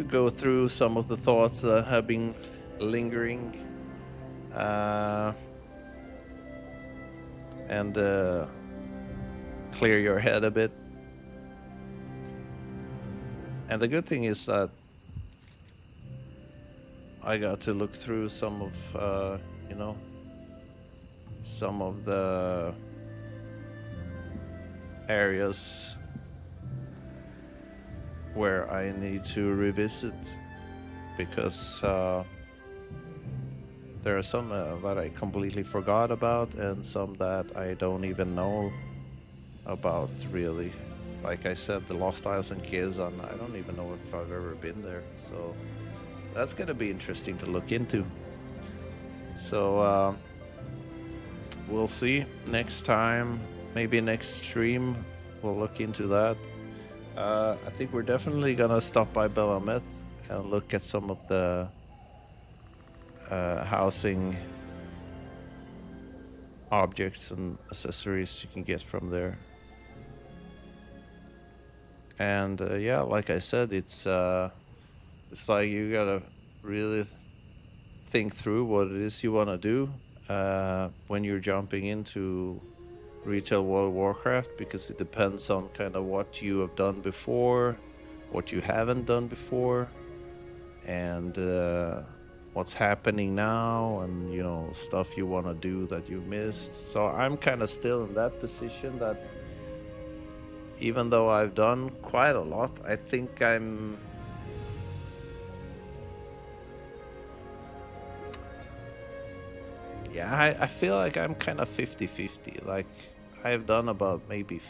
A: go through some of the thoughts that have been lingering, and clear your head a bit. And the good thing is that I got to look through some of, you know, some of the areas where I need to revisit, because there are some that I completely forgot about, and some that I don't even know about really. Like I said, the Lost Isles and Kazan, I don't even know if I've ever been there, so that's gonna be interesting to look into. So we'll see next time, maybe next stream we'll look into that. I think we're definitely gonna stop by Belameth and look at some of the housing objects and accessories you can get from there. And yeah, like I said, it's like you gotta really think through what it is you want to do when you're jumping into retail World of Warcraft, because it depends on kind of what you have done before, what you haven't done before, and what's happening now, and you know, stuff you want to do that you missed. So I'm kind of still in that position that even though I've done quite a lot, I think I feel like I'm kind of 50-50. Like I've done about maybe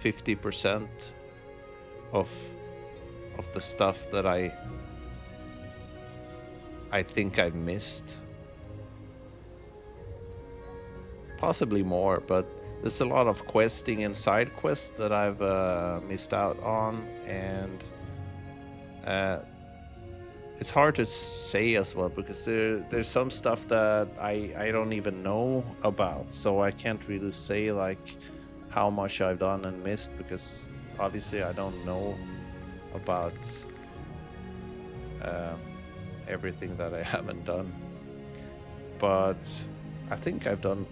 A: 50% of the stuff that I think I've missed. Possibly more, but there's a lot of questing and side quests that I've missed out on, and it's hard to say as well, because there's some stuff that I don't even know about, so I can't really say like how much I've done and missed, because obviously I don't know about everything that I haven't done. But I think I've done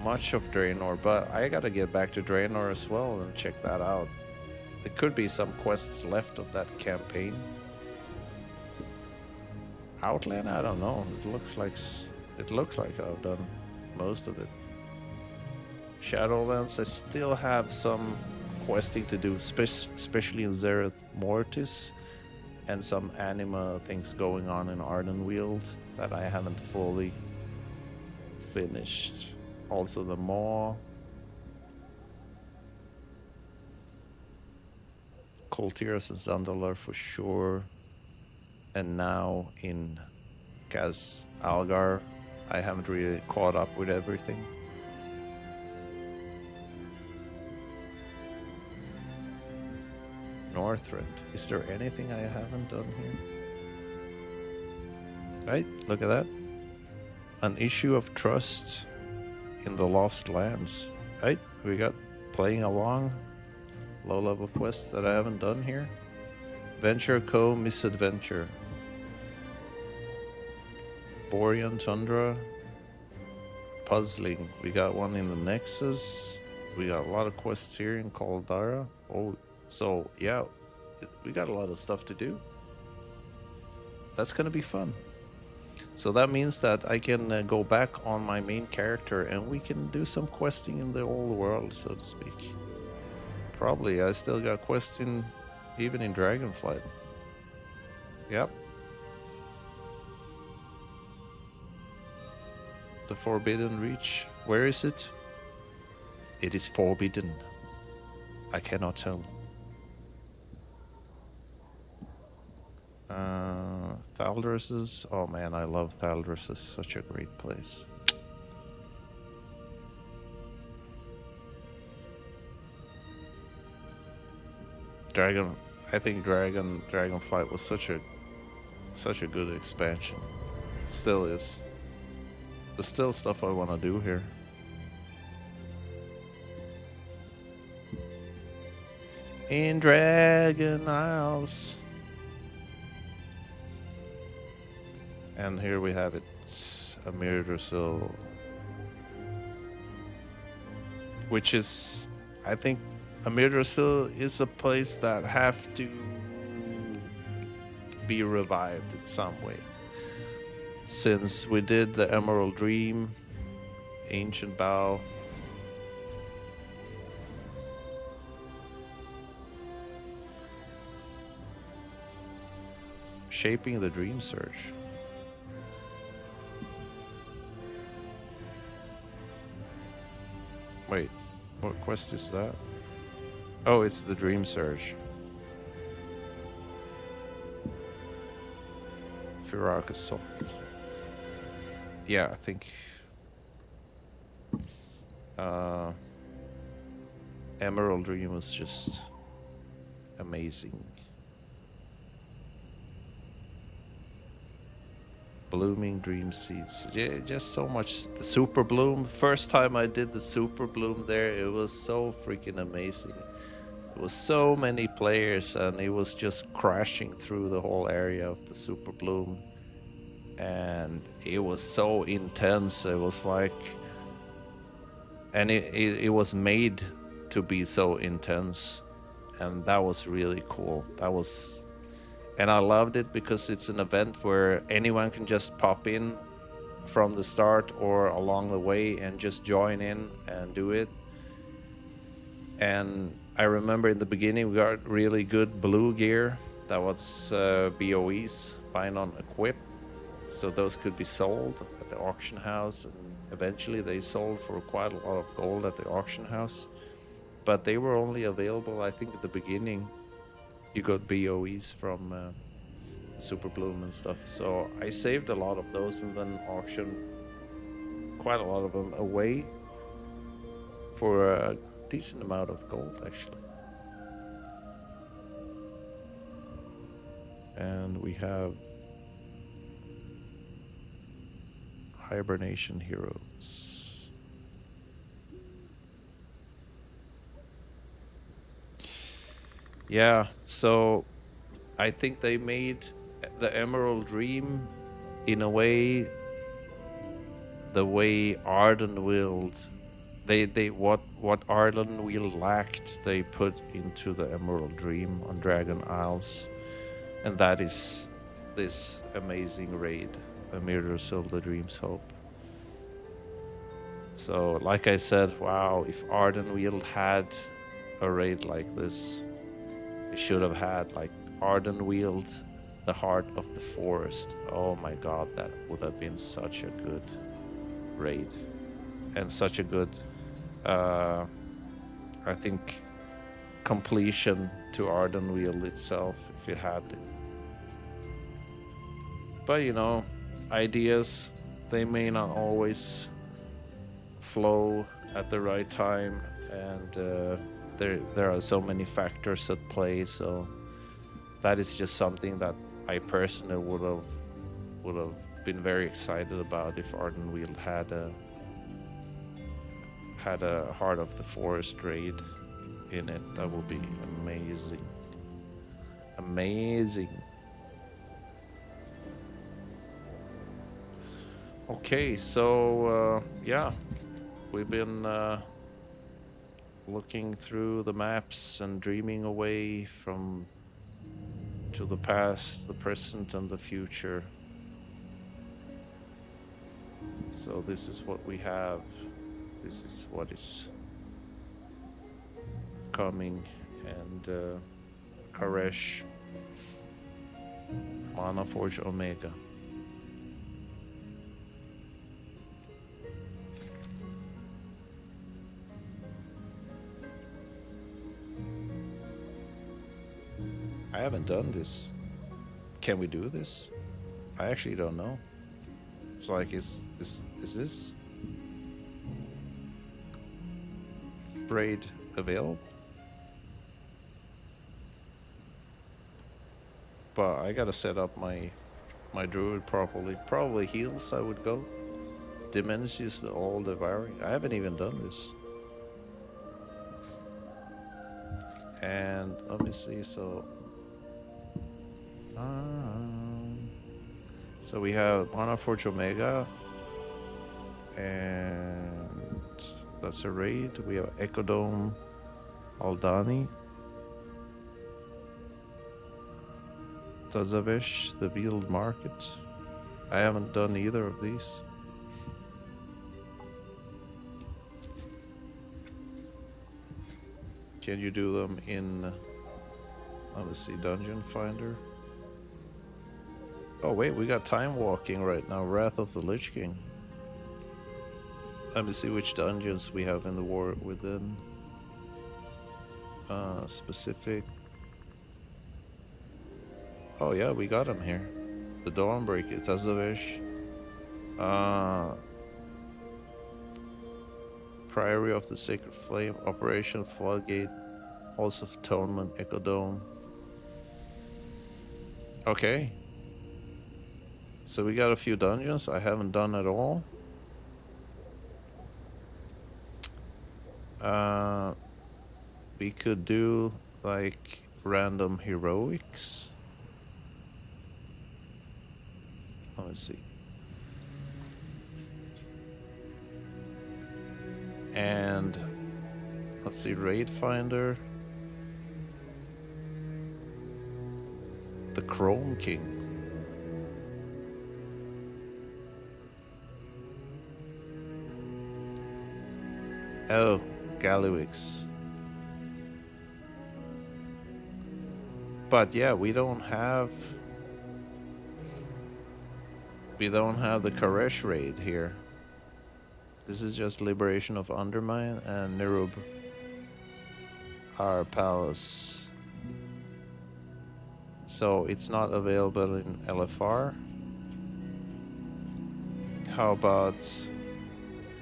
A: much of Draenor, but I gotta get back to Draenor as well and check that out. There could be some quests left of that campaign. Outland, I don't know. It looks like I've done most of it. Shadowlands, I still have some questing to do, especially in Zereth Mortis, and some anima things going on in Ardenweald that I haven't fully finished. Also the Maw, Kul Tiras and Zandalar for sure, and now in Kaz Algar I haven't really caught up with everything. Northrend, is there anything I haven't done here? Right, look at that. An issue of trust in the Lost Lands. Right, we got playing along, low-level quests that I haven't done here. Venture Co. Misadventure. Borean Tundra. Puzzling. We got one in the Nexus. We got a lot of quests here in Caldara. Oh, so yeah, we got a lot of stuff to do. That's gonna be fun. So that means that I can go back on my main character and we can do some questing in the old world, so to speak. Probably I still got quests even in Dragonflight. Yep. The Forbidden Reach. Where is it? It is forbidden. I cannot tell. Thaldrus. Oh man, I love Thaldrus. It's such a great place. Dragon. I think Dragonflight was such a good expansion. Still is. There's still stuff I want to do here. In Dragon Isles. And here we have it, Amir Drasil, which is, I think, Amir Drasil is a place that have to be revived in some way. Since we did the Emerald Dream, Ancient Bow, Shaping the Dream Surge. Wait, what quest is that? Oh, it's the Dream Surge. Firak Assault. Yeah, I think Emerald Dream was just amazing. Blooming Dream Seeds. Yeah, just so much. The Super Bloom. First time I did the Super Bloom there, it was so freaking amazing. It was so many players and it was just crashing through the whole area of the Super Bloom. And it was so intense. It was like, and it was made to be so intense. And that was really cool. And I loved it because it's an event where anyone can just pop in from the start or along the way and just join in and do it. And I remember in the beginning we got really good blue gear that was BOEs, Bind on Equip. So those could be sold at the auction house, and eventually they sold for quite a lot of gold at the auction house. But they were only available, I think, at the beginning. You got BOEs from Super Bloom and stuff. So I saved a lot of those and then auctioned quite a lot of them away for a decent amount of gold, actually. And we have Hibernation Heroes. Yeah, so I think they made the Emerald Dream in a way, the way Ardenweald, they what Ardenweald lacked, they put into the Emerald Dream on Dragon Isles, and that is this amazing raid, Amir Drasil, the Dream's Hope. So, like I said, wow, if Ardenweald had a raid like this, it should have had like Ardenweald, the Heart of the Forest. Oh my god, that would have been such a good raid. And such a good, I think, completion to Ardenweald itself, if you had it. But you know, ideas, they may not always flow at the right time, and there are so many factors at play. So that is just something that I personally would have been very excited about if Ardenweald had a Heart of the Forest raid in it. That would be amazing. Amazing. Okay, so yeah, we've been looking through the maps and dreaming away from to the past, the present, and the future. So this is what we have. This is what is coming, and Karesh Mana Forge Omega. I haven't done this. Can we do this? I actually don't know. It's like, is this raid available? But I gotta set up my druid properly. Probably heals I would go. Diminishes all devouring. I haven't even done this. And let me see, so we have Mana Forge Omega, and that's a raid. We have Ecodome Aldani, Tazavesh, the Veiled Market. I haven't done either of these. Can you do them in, let me see, Dungeon Finder? Oh wait, we got Time Walking right now, Wrath of the Lich King. Let me see which dungeons we have in the War Within. Specific. Oh yeah, we got him here. The Dawnbreaker, Tazavesh. Priory of the Sacred Flame, Operation Floodgate, Halls of Atonement, Ecodome. Okay. So we got a few dungeons I haven't done at all. We could do like random heroics. Let me see. And let's see, Raid Finder. The Chrome King. Oh, Gallywix. But yeah, we don't have the Karesh raid here. This is just Liberation of Undermine and Nirub, our palace. So it's not available in LFR. How about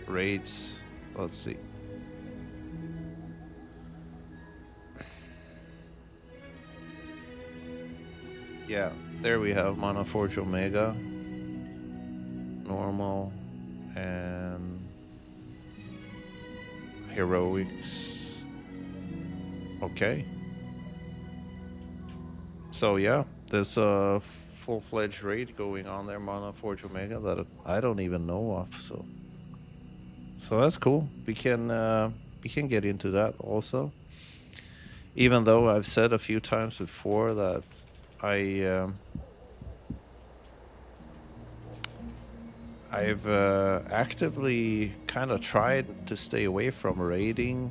A: raids? Let's see. Yeah, there we have Mana Forge Omega, normal, and heroics. Okay. So yeah, there's a full-fledged raid going on there, Mana Forge Omega, that I don't even know of. So that's cool. We can get into that also. Even though I've said a few times before that I've actively kind of tried to stay away from raiding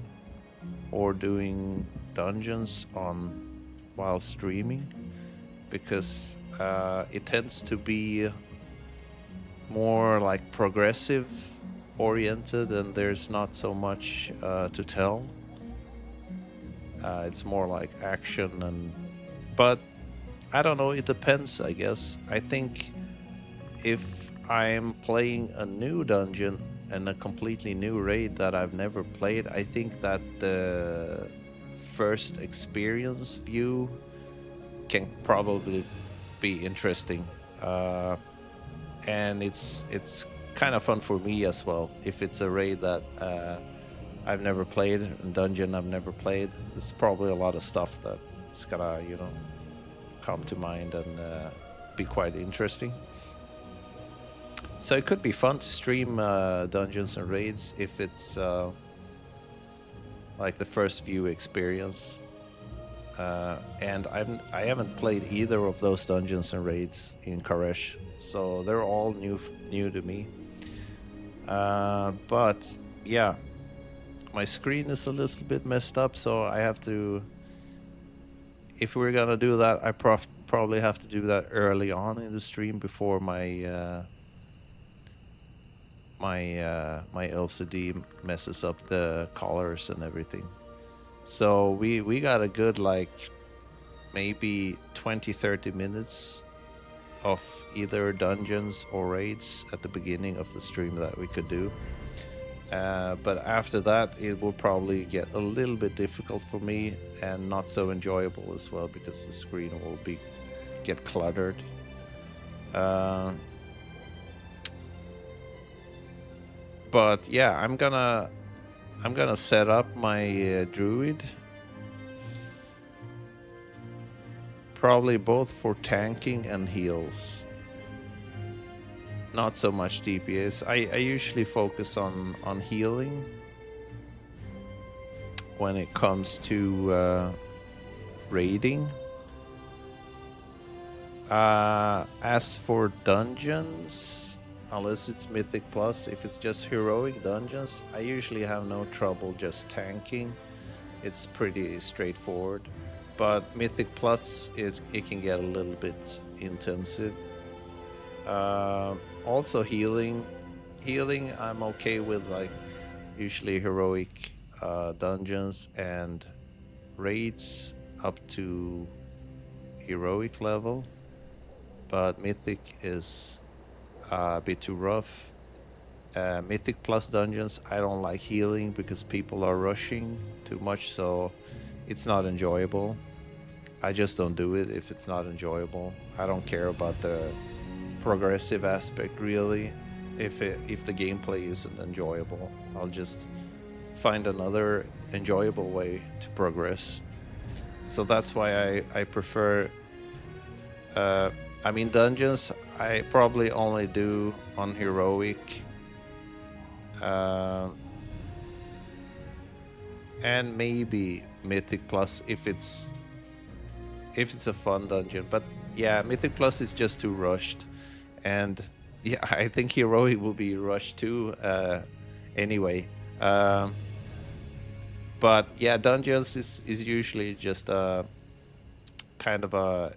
A: or doing dungeons while streaming, because it tends to be more like progressive oriented and there's not so much to tell. It's more like action, but I don't know, it depends, I guess. I think if I'm playing a new dungeon and a completely new raid that I've never played, I think that the first experience view can probably be interesting, and it's kind of fun for me as well. If it's a raid that I've never played, a dungeon I've never played, there's probably a lot of stuff that's gonna, come to mind and be quite interesting. So it could be fun to stream dungeons and raids if it's like the first view experience. And I haven't played either of those dungeons and raids in Karesh, so they're all new to me. But yeah, my screen is a little bit messed up, so I have to. if we're gonna do that, I probably have to do that early on in the stream before my LCD messes up the colors and everything. So we got a good like maybe 20-30 minutes of either dungeons or raids at the beginning of the stream that we could do. But after that, it will probably get a little bit difficult for me and not so enjoyable as well because the screen will get cluttered. But yeah, I'm gonna set up my druid, probably both for tanking and heals. Not so much DPS. I usually focus on healing when it comes to raiding. As for dungeons, unless it's Mythic Plus, if it's just heroic dungeons, I usually have no trouble just tanking. It's pretty straightforward. But Mythic Plus it can get a little bit intensive. Also healing I'm okay with, like usually heroic dungeons and raids up to heroic level, but Mythic is a bit too rough. Mythic Plus dungeons, I don't like healing because people are rushing too much, so it's not enjoyable. I just don't do it if it's not enjoyable. I don't care about the progressive aspect really. If the gameplay isn't enjoyable, I'll just find another enjoyable way to progress. So that's why I prefer I mean, dungeons I probably only do on heroic, and maybe Mythic Plus if it's a fun dungeon. But yeah, Mythic Plus is just too rushed, and yeah, I think heroic will be rushed too. Anyway, but yeah, dungeons is usually just a kind of a.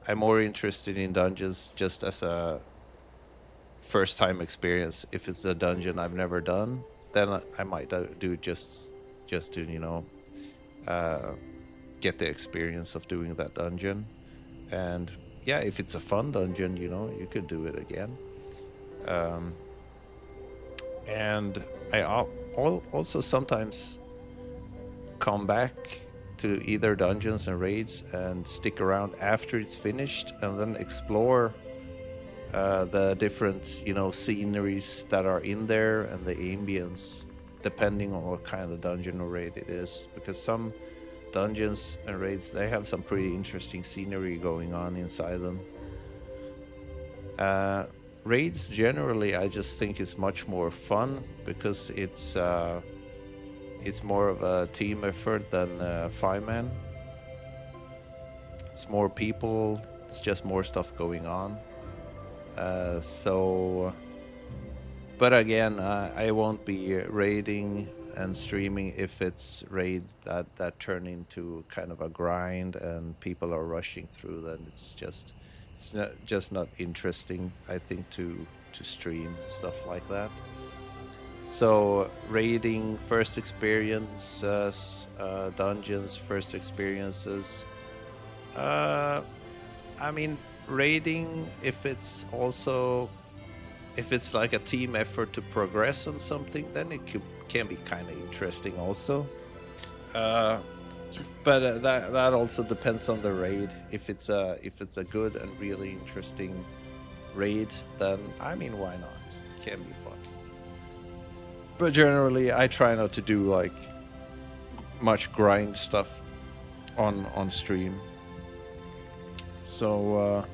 A: I'm more interested in dungeons just as a first time experience. If it's a dungeon I've never done, then I might do just to get the experience of doing that dungeon. And yeah, if it's a fun dungeon, you could do it again. And I also sometimes come back to either dungeons and raids and stick around after it's finished and then explore the different sceneries that are in there and the ambience, depending on what kind of dungeon or raid it is, because some dungeons and raids, they have some pretty interesting scenery going on inside them. Raids generally I just think is much more fun because it's more of a team effort than 5-man. It's more people, it's just more stuff going on. But again, I won't be raiding and streaming if it's raid that turn into kind of a grind and people are rushing through. Then it's not interesting, I think, to stream stuff like that. So raiding first experiences, dungeons first experiences. I mean, raiding if it's like a team effort to progress on something, then it can be kind of interesting also. But that also depends on the raid. If it's a good and really interesting raid, then I mean, why not? It can be fun. But generally, I try not to do like much grind stuff on stream. So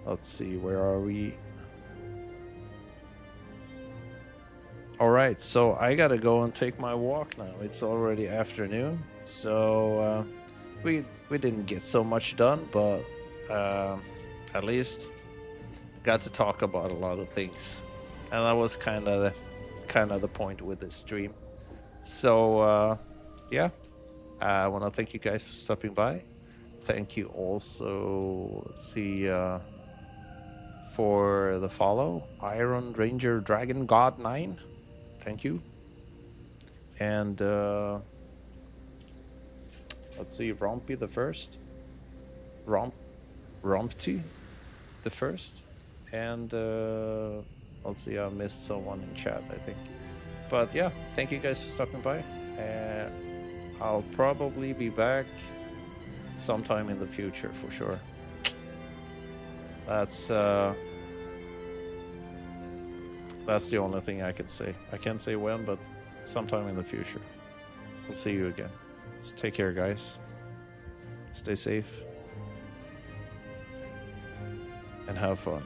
A: let's see, where are we? All right, so I gotta go and take my walk now. It's already afternoon, so we didn't get so much done, but at least got to talk about a lot of things, and that was kind of the point with this stream. So yeah, I want to thank you guys for stopping by. Thank you also, let's see, for the follow, Iron Ranger Dragon God 9. Thank you. And let's see, Rompy the first, Rompty the first, and let's see, I missed someone in chat, I think. But yeah, thank you guys for stopping by. I'll probably be back sometime in the future for sure. That's the only thing I can say. I can't say when, but sometime in the future. I'll see you again. So take care, guys. Stay safe and have fun.